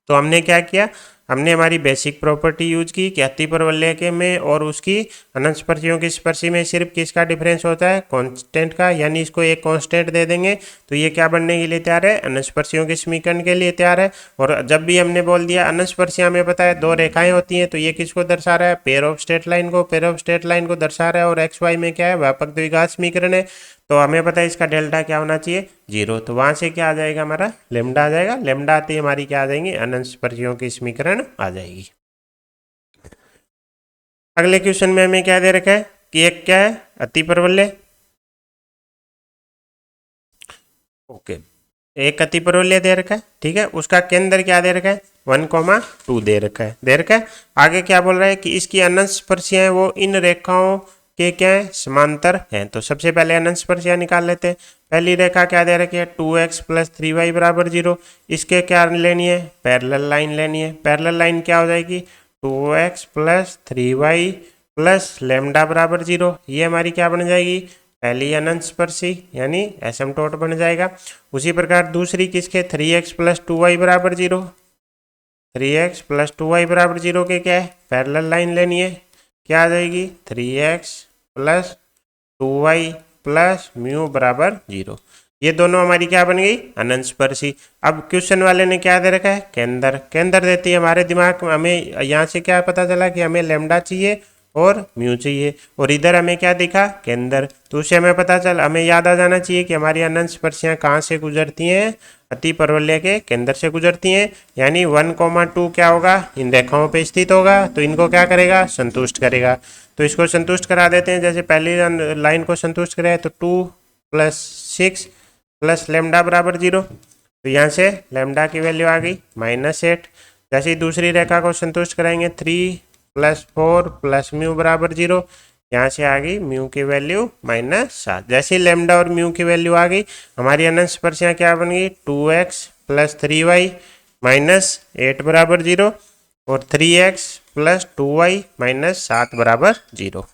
तो हमने क्या किया, हमने हमारी बेसिक प्रॉपर्टी यूज की कि अति परवलय में और उसकी अनस्पर्शियों की स्पर्शी में सिर्फ किसका डिफरेंस होता है, कांस्टेंट का, यानी इसको एक कांस्टेंट दे देंगे तो ये क्या बनने के लिए तैयार है, अनस्पर्शियों के समीकरण के लिए तैयार है। और जब भी हमने बोल दिया अनस्पर्शियां, हमें पता है 2 रेखाएं होती हैं, तो ये किसको दर्शा रहा है, पेयर ऑफ स्ट्रेट लाइन को, पेयर ऑफ स्ट्रेट लाइन को दर्शा रहा है, और एक्स वाई में क्या है, व्यापक द्विघात समीकरण है, तो हमें पता है इसका डेल्टा क्या होना चाहिए, 0। तो वहां से क्या आ जाएगा, हमारा लेमडा आ जाएगा, लेमडा आते ही हमारी क्या आ जाएंगी, अनस्पर्शियों की समीकरण आ जाएगी। अगले क्वेश्चन में हमें क्या दे रखा है कि एक क्या है, अति परवलय, ओके, एक अति परवलय दे रखा है, ठीक है, उसका केंद्र क्या दे रखा है, 1,2 दे रखा है, आगे क्या बोल रहा है कि इसकी अनस्पर्शियां हैं वो इन रेखाओं के क्या है, समांतर हैं। तो सबसे पहले अनस्पर्शियां निकाल लेते हैं। पहली रेखा क्या दे रखी है, 2x + 3y = 0, इसके क्या लेनी है, पैरेलल लाइन लेनी है। पैरेलल लाइन क्या हो जाएगी, 2x + 3y + लेमडा बराबर 0, ये हमारी क्या बन जाएगी, पहली अनस्पर्शी यानी एसिम्प्टोट बन जाएगा। उसी प्रकार दूसरी किसके, 3x + 2y = 0, 3x + 2y = 0 के क्या है, पैरेलल लाइन लेनी है, क्या आ जाएगी, 3x + 2y + μ = 0। ये दोनों हमारी क्या बन गई, अनस्पर्शी। अब क्वेश्चन वाले ने क्या दे रखा है, केंद्र, केंद्र देती है हमारे दिमाग में, हमें यहाँ से क्या पता चला कि हमें लेमडा चाहिए और म्यू चाहिए, और इधर हमें क्या दिखा, केंद्र, तो उससे हमें पता चल, हमें याद आ जाना चाहिए कि हमारी अनस्पर्शियां कहाँ से गुजरती हैं, अति परवलय के केंद्र से गुजरती हैं, यानी 1,2 क्या होगा, इन रेखाओं पे स्थित होगा, तो इनको क्या करेगा, संतुष्ट करेगा। तो इसको संतुष्ट करा देते हैं, जैसे पहली लाइन को संतुष्ट कराए तो 2 + 6 + लेमडा बराबर 0, तो यहाँ से लेमडा की वैल्यू आ गई -8। जैसे ही दूसरी रेखा को संतुष्ट कराएंगे 3 + 4 + μ = 0, यहाँ से आ गई म्यू की वैल्यू -7। जैसे ही लेमडा और म्यू की वैल्यू आ गई, हमारी अनस्पर्शियां क्या बन गई, 2x + 3y - 8 = 0 और 3x + 2y - 7 = 0।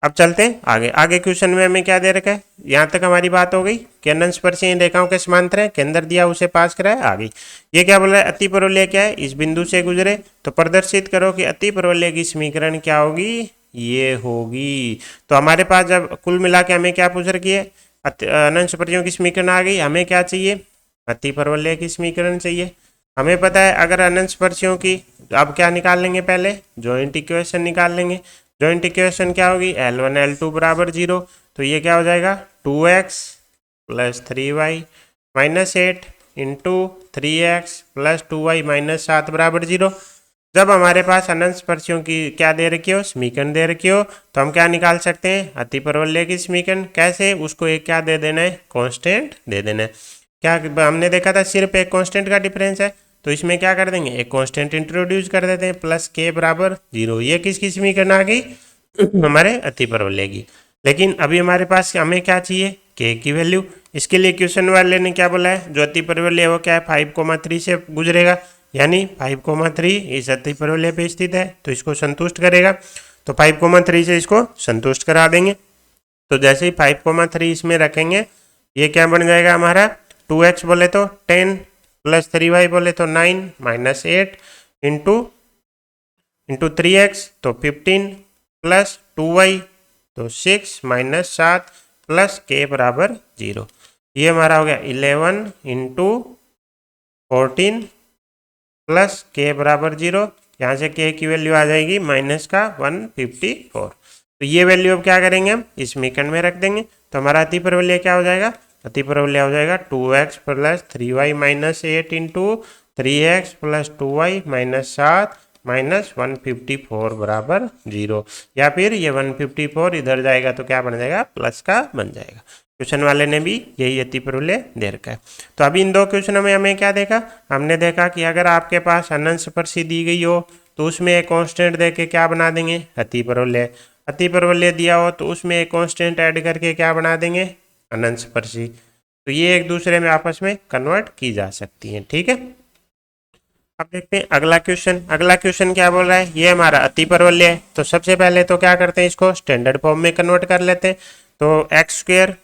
अब चलते हैं आगे। आगे क्वेश्चन में हमें क्या दे रखा है, यहाँ तक हमारी बात हो गई कि अनस्पर्शियां इन रेखाओं के समांतर है, केंद्र दिया उसे पास कराया, आ गई। ये क्या बोल रहा है, अति परवलय क्या है, इस बिंदु से गुजरे, तो प्रदर्शित करो कि अति परवलय की समीकरण क्या होगी, ये होगी। तो हमारे पास जब कुल मिला के हमें क्या पूछ रखी है, अनस्पर्शियों की समीकरण आ गई, हमें क्या चाहिए, अति परवलय की समीकरण चाहिए। हमें पता है अगर अनस्पर्शियों की, अब क्या निकाल लेंगे, पहले जॉइंट इक्वेशन निकाल लेंगे। जॉइंट इक्वेशन क्या होगी, L1 L2 = 0, तो ये क्या हो जाएगा, 2x + 3y - 8 into 3x + 2y - 7 = 0। जब हमारे पास अनस्पर्शियों की क्या दे रखी हो, समीकरण दे रखी हो, तो हम क्या निकाल सकते हैं, अति परवलय की समीकरण। कैसे, उसको एक क्या दे देना है, कांस्टेंट दे देना है। क्या हमने देखा था, सिर्फ एक कांस्टेंट का डिफरेंस है, तो इसमें क्या कर देंगे, एक कांस्टेंट इंट्रोड्यूस कर देते हैं, +k = 0। ये किसकी समीकरण आ गई, हमारे अति परवलय की। लेकिन अभी हमारे पास हमें क्या चाहिए, k की वैल्यू। इसके लिए क्वेश्चन वाले ने क्या बोला है, जो अति परवलय है वो क्या है, 5,3 से गुजरेगा, यानी 5,3 इस अति परवलय पे स्थित है तो इसको संतुष्ट करेगा। तो 5,3 से इसको संतुष्ट करा देंगे। तो जैसे ही 5,3 इसमें रखेंगे ये क्या बन जाएगा हमारा 2x बोले तो 10 प्लस 3y बोले तो 9 माइनस 8 इंटू 3x तो 15 प्लस 2y तो 6 माइनस 7 प्लस k बराबर 0। ये हमारा हो गया 11 इंटू 14 प्लस k बराबर 0। यहाँ से k की वैल्यू आ जाएगी माइनस का 154। तो ये वैल्यू अब क्या करेंगे हम इस समीकरण में रख देंगे। तो हमारा अति परवलय क्या हो जाएगा, अति परवलय हो जाएगा 2x plus 3y minus 8 into 3x plus 2y minus 7 minus 154 बराबर 0। या फिर ये 154 इधर जाएगा तो क्या बन जाएगा प्लस का बन जाएगा। क्वेश्चन वाले ने भी यही अति परवलय दे रखा है। तो अभी इन दो क्वेश्चनों में हमें क्या देखा, हमने देखा कि अगर आपके पास अनंत स्पर्शी दी गई हो तो उसमें एक कांस्टेंट दे के क्या बना देंगे अति परवलय। अति परवलय दिया हो तो उसमें एक कांस्टेंट ऐड करके क्या बना देंगे अनंत स्पर्शी। तो ये एक दूसरे में आपस में कन्वर्ट की जा सकती हैं। ठीक है, अब देखते हैं अगला क्वेश्चन। अगला क्वेश्चन क्या बोल रहा है, ये हमारा अति परवलय है। तो सबसे पहले तो क्या करते हैं इसको स्टैंडर्ड फॉर्म में कन्वर्ट कर लेते हैं। तो x square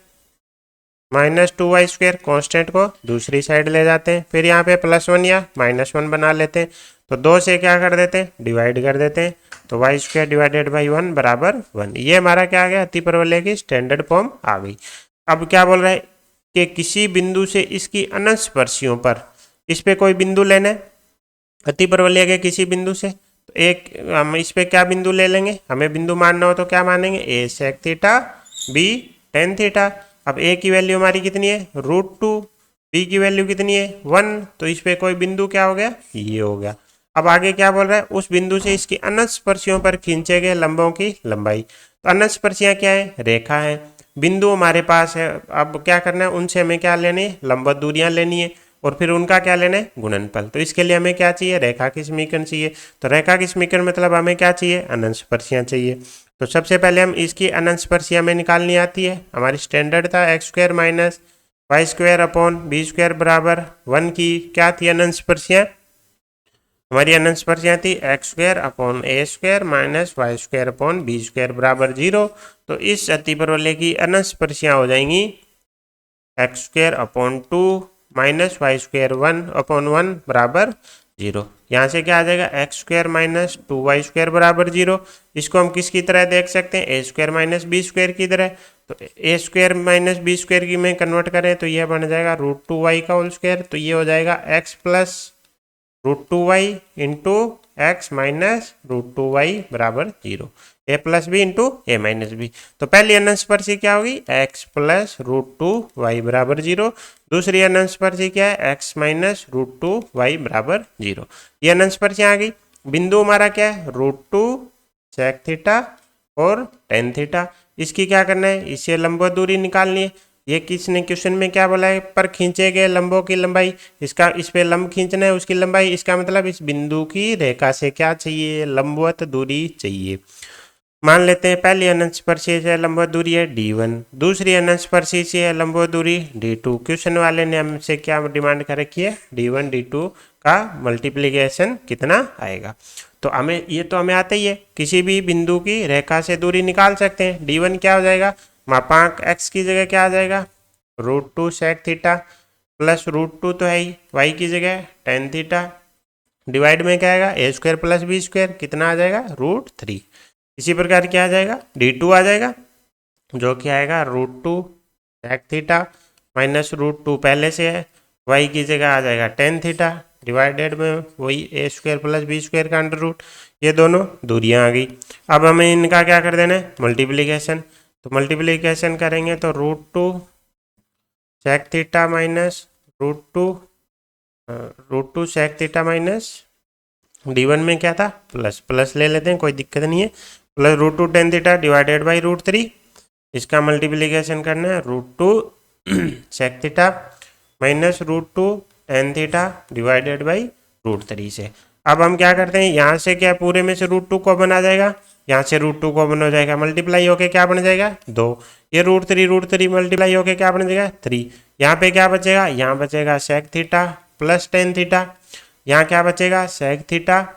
minus 2y square constant को दूसरी साइड ले जाते हैं, फिर यहाँ पे +1 या -1 बना लेते हैं। तो 2 से क्या कर देते हैं डिवाइड कर देते हैं। तो y स्क्वायर डिवाइडेड बाई 1 बराबर 1। ये हमारा क्या आ गया अति परवलय की स्टैंडर्ड फॉर्म आ गई। अब क्या बोल रहा है कि किसी बिंदु से इसकी अनंत स्पर्शियों पर इस पे कोई बिंदु लेना है अति परवलय के किसी बिंदु से। तो एक हम इस पे क्या बिंदु ले लेंगे, हमें बिंदु मानना हो तो क्या मानेंगे a sec theta b tan theta. अब a की वैल्यू हमारी कितनी है √2, b की वैल्यू कितनी है 1। तो इस पे कोई बिंदु क्या हो गया ये हो गया। अब आगे क्या बोल रहा है उस बिंदु से इसकी अनंत स्पर्शियों पर खींचे गए लंबों की लंबाई। तो अनंत स्पर्शियां क्या है रेखा है, बिंदु हमारे पास है। अब क्या करना है उनसे हमें क्या लेनी है लंबवत दूरियां लेनी है और फिर उनका क्या लेना है गुणनफल। तो इसके लिए हमें क्या चाहिए रेखा की समीकरण चाहिए। तो रेखा की समीकरण मतलब हमें क्या चाहिए अनंत स्पर्शियां चाहिए। तो सबसे पहले हम इसकी अनंत स्पर्शियां हमें निकालनी आती है। हमारी स्टैंडर्ड था X square minus Y square upon B square बराबर 1 की क्या थी अनंत स्पर्शियां, हमारी अनंत स्पर्शियां थी X square upon A square minus Y square upon B square बराबर 0। तो इस अति परवलय की अनंत स्पर्शियां हो जाएंगी X square upon 2 minus Y square 1 upon 1 बराबर 0। यहाँ से क्या आ जाएगा X square minus 2y square बराबर 0। इसको हम किसकी तरह देख सकते हैं ए स्क्वायर माइनस बी स्क्वायर की तरह। तो ए स्क्वायर माइनस बी स्क्वायर की में कन्वर्ट करें तो यह बन जाएगा √2y का होल स्क्वायर। तो ये हो जाएगा x plus √2y into X minus √2y बराबर 0। ए प्लस बी इंटू ए माइनस बी। तो पहली अनंत स्पर्शी क्या होगी x प्लस √2y बराबर 0। दूसरी अनंत स्पर्शी क्या है x माइनस √2y बराबर 0। ये अनंत स्पर्शी आ गई। बिंदु हमारा क्या है √2 sec थीटा और tan थीटा। इसकी क्या करना है इसे लंबवत दूरी निकालनी है। ये किसने क्वेश्चन में क्या बोला है पर खींचे गए लंबों की लंबाई, इसका इस पे लंब खींचना है उसकी लंबाई। इसका मतलब इस बिंदु की रेखा से क्या चाहिए लंबवत दूरी चाहिए। मान लेते हैं पहली अनंत स्पर्शी से लंबवत दूरी है d1, दूसरी अनंत स्पर्शी से है लंबवत दूरी d2। क्वेश्चन वाले ने हमसे क्या डिमांड कर रखी है d1 d2 का मल्टीप्लिकेशन कितना आएगा। तो हमें आता ही है किसी भी बिंदु की रेखा से दूरी निकाल सकते हैं। d1 क्या हो जाएगा मापांक x की जगह क्या आ जाएगा √2 sec थीटा प्लस √2 तो है ही y की जगह tan थीटा डिवाइड में क्या आएगा ए स्क्वायर प्लस बी स्क्वायर कितना आ जाएगा √3। इसी प्रकार क्या आ जाएगा d2 आ जाएगा जो कि आएगा √2 sec थीटा माइनस √2 पहले से है, y की जगह आ जाएगा tan थीटा डिवाइडेड में वही ए स्क्वायर प्लस बी स्क्वायर का अंडर रूट। ये दोनों दूरियां आ गई। अब हमें इनका क्या कर देना है मल्टीप्लिकेशन। तो मल्टीप्लिकेशन करेंगे तो √2 sec theta minus √2 sec theta minus d1 में क्या था प्लस ले लेते हैं कोई दिक्कत नहीं है plus √2 tan theta divided by √3। इसका मल्टीप्लिकेशन करना है √2 sec theta minus √2 tan theta divided by √3 से। अब हम क्या करते हैं यहाँ से क्या पूरे में से √2 को बना जाएगा, यहाँ से √2 को बन हो जाएगा मल्टीप्लाई होके क्या बन जाएगा 2। ये √3 मल्टीप्लाई होके क्या बन जाएगा 3। यहाँ पे क्या बचेगा यहाँ बचेगा sec theta plus tan theta. यहाँ क्या बचेगा, sec theta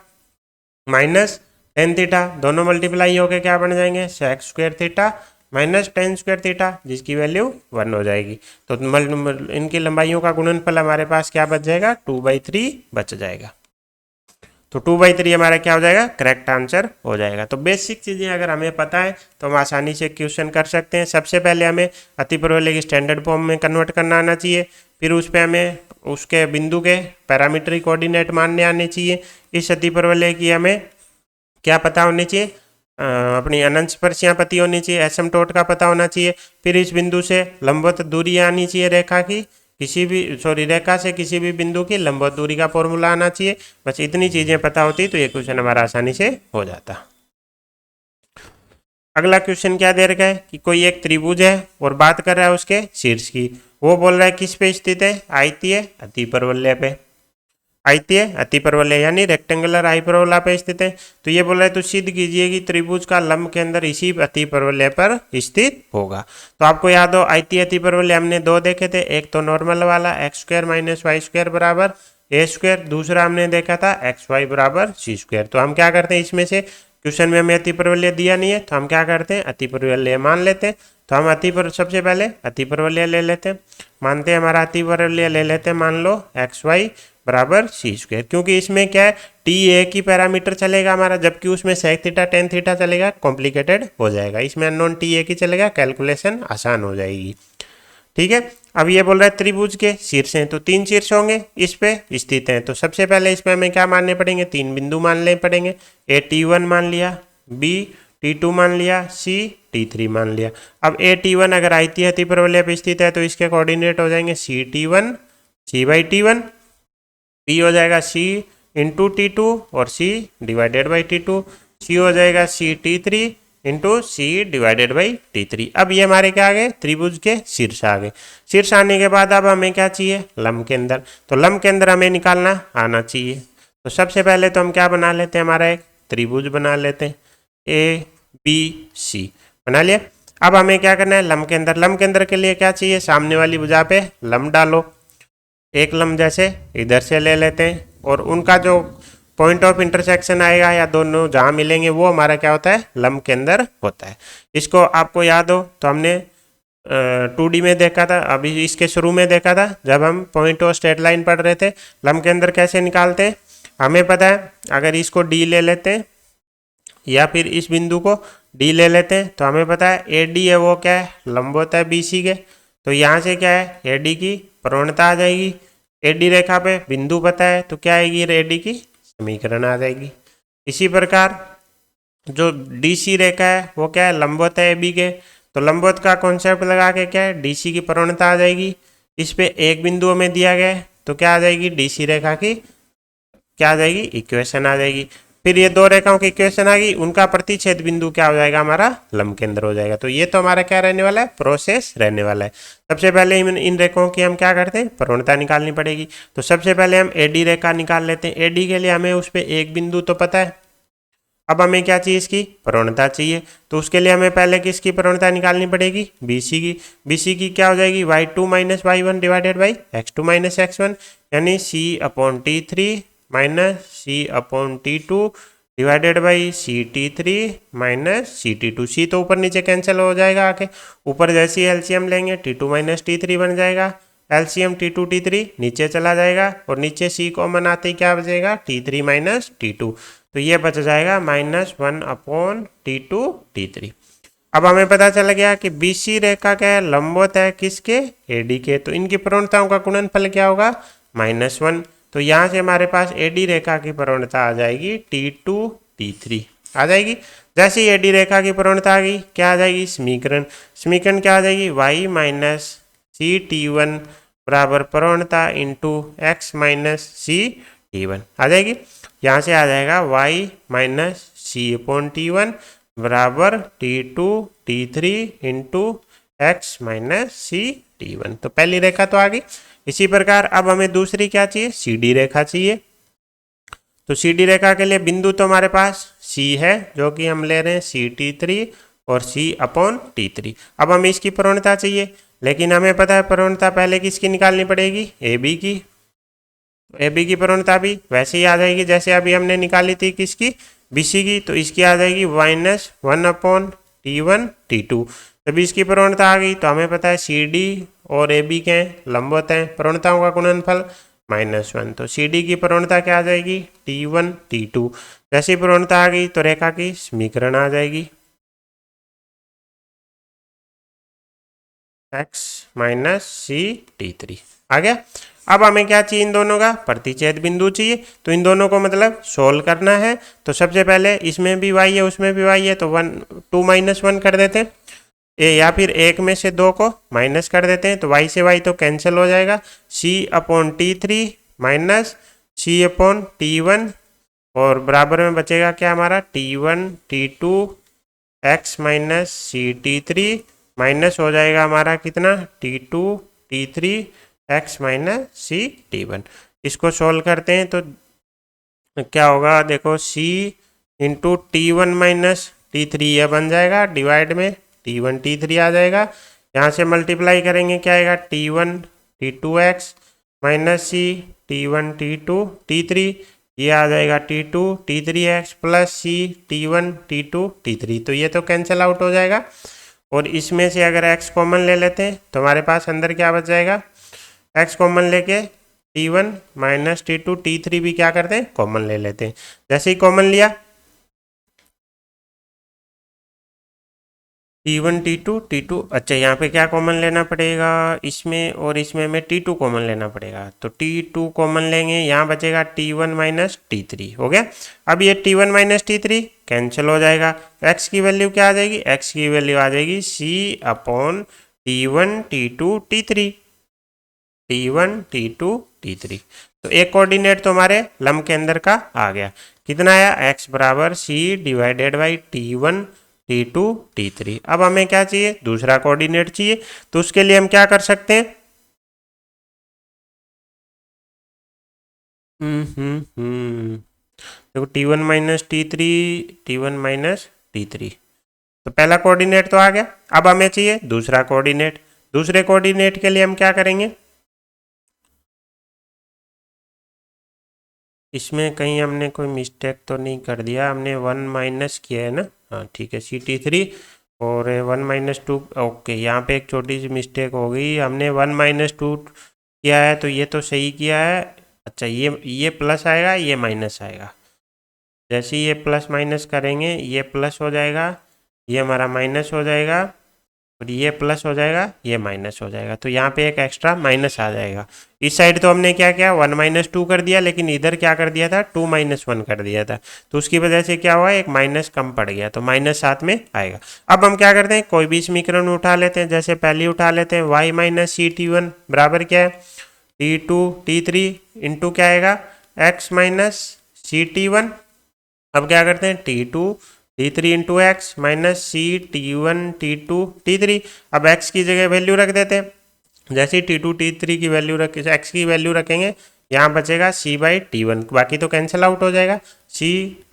minus tan theta, दोनों मल्टीप्लाई होके क्या बन जाएंगे, sec square theta minus tan square theta, जिसकी वैल्यू 1 हो जाएगी। तो इनकी लंबाइयों का गुणनफल हमारे पास क्या बच जाएगा, 2/3 बच जाएगा। तो 2/3 हमारा क्या हो जाएगा, करेक्ट आंसर हो जाएगा। तो बेसिक चीज़ें अगर हमें पता है तो हम आसानी से क्वेश्चन कर सकते हैं। सबसे पहले हमें अतिपरवलय की स्टैंडर्ड फॉर्म में कन्वर्ट करना आना चाहिए, फिर उस पर हमें उसके बिंदु के पैरामीट्रिक कोऑर्डिनेट मानने आने चाहिए। इस अतिपरवलय की हमें क्या पता होनी चाहिए, अपनी अनंत स्पर्शियाँ पता होनी चाहिए, एसिम्प्टोट का पता होना चाहिए। फिर इस बिंदु से लंबवत दूरी आनी चाहिए रेखा की, रेखा से किसी भी बिंदु की लंबवत दूरी का फॉर्मूला आना चाहिए। बस इतनी चीजें पता होती तो ये क्वेश्चन हमारा आसानी से हो जाता। अगला क्वेश्चन क्या दे रखा है कि कोई एक त्रिभुज है और बात कर रहा है उसके शीर्ष की। वो बोल रहा है किस पे स्थित है, आयतीय अतिपरवलय पे, आयतीय अतिपरवलय यानी रेक्टेंगुलर हाइपरबोला पे स्थित है। तो ये बोल रहा है तो सिद्ध कीजिए कि त्रिभुज का लंब के अंदर इसी अतिपरवलय पर स्थित होगा। तो आपको याद हो आयतीय अतिपरवलय हमने दो देखे थे, एक तो नॉर्मल वाला X square minus Y square बराबर ए स्क्वायर, दूसरा हमने देखा था एक्स वाई बराबर सी स्क्वायर। तो हम क्या करते हैं, इसमें से क्वेश्चन में हमें अतिपरवलय दिया नहीं है तो हम क्या करते हैं, अतिपरवलय मान लेते हैं। तो हम सबसे पहले अतिपरवलय ले लेते हैं, मानते हैं हमारा अतिपरवलय ले लेते हैं, मान लो एक्स वाई बराबर सी स्क्वायर, क्योंकि इसमें क्या है टी ए की पैरामीटर चलेगा हमारा, जबकि उसमें सेक थीटा टेन थीटा चलेगा, कॉम्प्लिकेटेड हो जाएगा। इसमें अननोन टी ए की चलेगा, कैलकुलेशन आसान हो जाएगी। ठीक है, अब ये बोल रहा है त्रिभुज के शीर्ष हैं, तो 3 शीर्ष होंगे इस पे स्थित हैं। तो सबसे पहले इसमें हमें क्या मानने पड़ेंगे, 3 बिंदु मानने पड़ेंगे। ए T1 मान लिया, बी T2 मान लिया, सी T3 मान लिया। अब ए T1 अगर आयतीय अतिपरवलय पे स्थित है तो इसके कोऑर्डिनेट हो जाएंगे C T1 पी हो जाएगा C इंटू T2 और C डिवाइडेड बाई T2, सी हो जाएगा C T3 into C divided by T3। अब ये हमारे क्या आ गए, त्रिभुज के शीर्ष आ गए। शीर्ष आने के बाद अब हमें क्या चाहिए, लंब के अंदर। तो लंब के अंदर हमें निकालना आना चाहिए। तो सबसे पहले तो हम क्या बना लेते हैं, हमारा एक त्रिभुज बना लेते हैं, ABC बना लिया। अब हमें क्या करना है, लंब के अंदर के लिए क्या चाहिए, सामने वाली भुजा पे लंब डालो। एक लंब जैसे इधर से ले लेते हैं और उनका जो पॉइंट ऑफ इंटरसेक्शन आएगा या दोनों जहाँ मिलेंगे वो हमारा क्या होता है, लंब के अंदर होता है। इसको आपको याद हो तो हमने 2D में देखा था, अभी इसके शुरू में देखा था जब हम पॉइंट और स्ट्रेट लाइन पढ़ रहे थे। लंब के अंदर कैसे निकालते हैं, हमें पता है अगर इसको D ले लेते हैं या फिर इस बिंदु को D ले लेते हैं तो हमें पता है AD है वो क्या है, लंबवत है BC के। तो यहाँ से क्या है, AD की प्रवणता आ जाएगी। AD रेखा पे बिंदु पता है तो क्या आएगी, AD की समीकरण आ जाएगी। इसी प्रकार जो DC रेखा है वो क्या है, लंबवत है AB के। तो लंबवत का कॉन्सेप्ट लगा के क्या है, DC की प्रवणता आ जाएगी। इस पे एक बिंदु हमें दिया गया है तो क्या आ जाएगी, DC रेखा की क्या आ जाएगी, इक्वेशन आ जाएगी। फिर ये दो रेखाओं की इक्वेशन आ गई, उनका प्रतिच्छेद बिंदु क्या हो जाएगा, हमारा लंब के अंदर हो जाएगा। तो ये तो हमारा क्या रहने वाला है, प्रोसेस रहने वाला है। सबसे पहले इन रेखाओं की हम क्या करते हैं, प्रवणता निकालनी पड़ेगी। तो सबसे पहले हम AD रेखा निकाल लेते हैं। AD के लिए हमें उस पर एक बिंदु तो पता है, अब हमें क्या चाहिए, इसकी प्रवणता चाहिए। तो उसके लिए हमें पहले किसकी प्रवणता निकालनी पड़ेगी, BC की। BC की क्या हो जाएगी, y2 minus y1 divided by x2 minus x1, यानी C/T3 minus C/T2 divided by CT3 minus CT2। C तो ऊपर नीचे कैंसिल हो जाएगा आके, ऊपर जैसे ही एलसीएम लेंगे T2 माइनस T3 बन जाएगा। एलसीएम T2 T3 नीचे चला जाएगा और नीचे C कॉमन आते ही क्या बचेगा, T3 माइनस T2। तो ये बच जाएगा -1/T2 T3। अब हमें पता चल गया कि BC रेखा क्या है, लंबवत है किसके, AD के। तो इनकी प्रवणताओं का गुणनफल क्या होगा, -1। तो यहाँ से हमारे पास AD रेखा की प्रवणता आ जाएगी T2 T3 आ जाएगी। जैसे ही AD रेखा की प्रवणता आ गई क्या आ जाएगी, समीकरण क्या आ जाएगी, y माइनस CT1 बराबर प्रवणता इंटू x माइनस CT1 आ जाएगी। यहाँ से आ जाएगा y माइनस C/T1 बराबर T2 T3 into x minus CT1। तो पहली रेखा तो आ गई। इसी प्रकार अब हमें दूसरी क्या चाहिए, CD रेखा चाहिए। तो CD रेखा के लिए बिंदु तो हमारे पास C है जो कि हम ले रहे हैं CT3 और C/T3। अब हमें इसकी प्रवणता चाहिए, लेकिन हमें पता है प्रवणता पहले किसकी निकालनी पड़ेगी, AB की। ए बी की प्रवणता भी वैसे ही आ जाएगी जैसे अभी हमने निकाली थी किसकी, बी सी की, तो इसकी आ जाएगी -1/T1 T2। जब इसकी प्रवणता आ गई तो हमें पता है सी डी और ए बी के लंबवत हैं, प्रवणताओं का गुणनफल -1, तो सी डी की प्रवणता क्या आ जाएगी, T1 T2। जैसी प्रवणता आ गई तो रेखा की समीकरण आ जाएगी x माइनस सी T3 आ गया। अब हमें क्या चाहिए, इन दोनों का प्रतिच्छेद बिंदु चाहिए, तो इन दोनों को मतलब सोल्व करना है। तो सबसे पहले इसमें भी y है उसमें भी y है, तो 2 - 1 कर देते हैं, या फिर एक में से दो को माइनस कर देते हैं, तो y से y तो कैंसिल हो जाएगा, c/T3 माइनस c/T1, और बराबर में बचेगा क्या हमारा T1 T2 x माइनस सी T3 माइनस हो जाएगा हमारा कितना T2 T3 x minus C T1। इसको सोल्व करते हैं तो क्या होगा, देखो c into T1 minus T3 यह बन जाएगा, डिवाइड में T1 T3 आ जाएगा, यहाँ से मल्टीप्लाई करेंगे क्या आएगा T1 T2x minus C T1 T2 T3, ये आ जाएगा T2 T3x प्लस सी T1 T2 T3, तो ये तो कैंसिल आउट हो जाएगा। और इसमें से अगर x कॉमन ले लेते हैं तो हमारे पास अंदर क्या बच जाएगा, x कॉमन लेके T1 माइनस T2 T3 भी क्या करते हैं, कॉमन ले लेते हैं। जैसे ही कॉमन लिया T1 T2 T2, अच्छा यहाँ पे क्या कॉमन लेना पड़ेगा, इसमें और इसमें में T2 कॉमन लेना पड़ेगा, तो T2 कॉमन लेंगे, यहाँ बचेगा T1 माइनस T3 हो गया। अब ये T1 माइनस T3 कैंसिल हो जाएगा, x की वैल्यू क्या आ जाएगी, x की वैल्यू आ जाएगी c/T1 T2 T3, T1 T2 T3। तो एक कोऑर्डिनेट तो हमारे लंब के अंदर का आ गया, कितना आया, x बराबर c divided by T1 T2 T3। अब हमें क्या चाहिए, दूसरा कोऑर्डिनेट चाहिए, तो उसके लिए हम क्या कर सकते हैं, देखो T1 minus T3 T1 minus T3, तो पहला कोऑर्डिनेट तो आ गया। अब हमें चाहिए दूसरा कोऑर्डिनेट, दूसरे कोऑर्डिनेट के लिए हम क्या करेंगे, इसमें कहीं हमने कोई मिस्टेक तो नहीं कर दिया, हमने 1 माइनस किया है ना, हाँ ठीक है CT3 और 1 - 2, ओके यहाँ पे एक छोटी सी मिस्टेक हो गई, हमने 1 - 2 किया है, तो ये तो सही किया है। अच्छा ये प्लस आएगा ये माइनस आएगा, जैसे ही ये प्लस माइनस करेंगे ये प्लस हो जाएगा, ये हमारा माइनस हो जाएगा, और ये प्लस हो जाएगा ये माइनस हो जाएगा, तो यहाँ पे एक एक्स्ट्रा माइनस आ जाएगा। इस साइड तो हमने क्या किया 1 - 2 कर दिया, लेकिन इधर क्या कर दिया था 2 - 1 कर दिया था, तो उसकी वजह से क्या हुआ, एक माइनस कम पड़ गया, तो माइनस साथ में आएगा। अब हम क्या करते हैं, कोई भी समीकरण उठा लेते हैं, जैसे पहले उठा लेते हैं y माइनस सी T1 बराबर क्या है T2 T3 इंटू क्या आएगा x माइनस सी T1। अब क्या करते हैं T2 T3 into X minus C T1 T2 T3। अब x की जगह वैल्यू रख देते हैं, जैसे ही T2 T3 की वैल्यू रख x की वैल्यू रखेंगे, यहाँ बचेगा c/T1, बाकी तो कैंसिल आउट हो जाएगा, c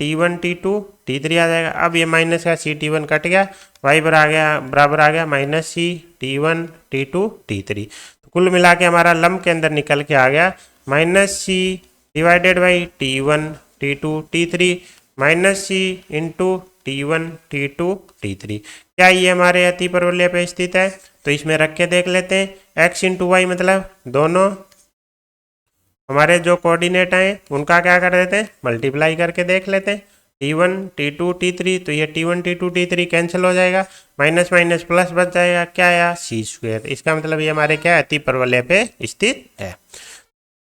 T1 T2 T3 आ जाएगा। अब ये माइनस का c T1 कट गया, y बराबर आ गया minus C T1 T2 T3। तो कुल मिला के हमारा लंब के अंदर निकल के आ गया minus C divided by T1 T2 T3 minus C into T1 T2 T3। क्या ये हमारे अति परवलय पे स्थित है, तो इसमें रख के देख लेते हैं, x इंटू वाई मतलब दोनों हमारे जो कोऑर्डिनेट हैं उनका क्या कर देते हैं, मल्टीप्लाई करके देख लेते हैं, T1 T2 T3, तो ये T1 T2 T3 कैंसिल हो जाएगा, माइनस माइनस प्लस बच जाएगा, क्या आया c², इसका मतलब ये हमारे क्या अति परवलय पे स्थित है।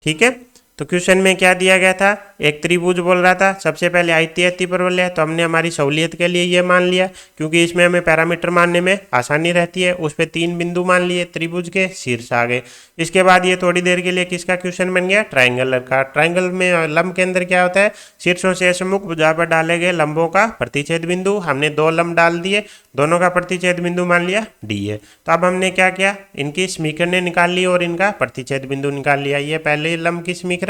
ठीक है, तो क्वेश्चन में क्या दिया गया था, एक त्रिभुज बोल रहा था, सबसे पहले आयतीय अति परवलय, तो हमने हमारी सहूलियत के लिए ये मान लिया, क्योंकि इसमें हमें पैरामीटर मानने में आसानी रहती है, उस पर 3 बिंदु मान लिए, त्रिभुज के शीर्ष आ गए। इसके बाद ये थोड़ी देर के लिए किसका क्वेश्चन बन गया, ट्राइंगल का। ट्राइंगल में लंब के अंदर क्या होता है, शीर्षों से सम्मुख भुजा पर डाले गए लंबों का प्रतिच्छेद बिंदु, हमने 2 लंब डाल दिए, दोनों का प्रतिच्छेद बिंदु मान लिया डी है। तो अब हमने क्या किया, इनकी समीकरण निकाल ली और इनका प्रतिच्छेद बिंदु निकाल लिया, ये पहले लंब की समीकरण,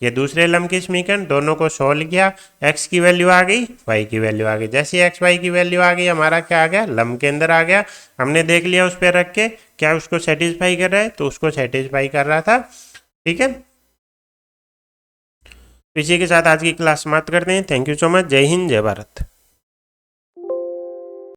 ये दूसरे लंब की समीकरण, दोनों को सोल्व किया, x की वैल्यू आ गई, y की वैल्यू आ गई, जैसे x y की वैल्यू आ गई हमारा क्या आ गया, लंब के अंदर आ गया। हमने देख लिया उस पर रख के क्या उसको सेटिस्फाई कर रहा है, तो उसको सेटिस्फाई कर रहा था। ठीक है, तो इसी के साथ आज की क्लास समाप्त करते हैं। Thank you so much. जय हिंद, जय भारत।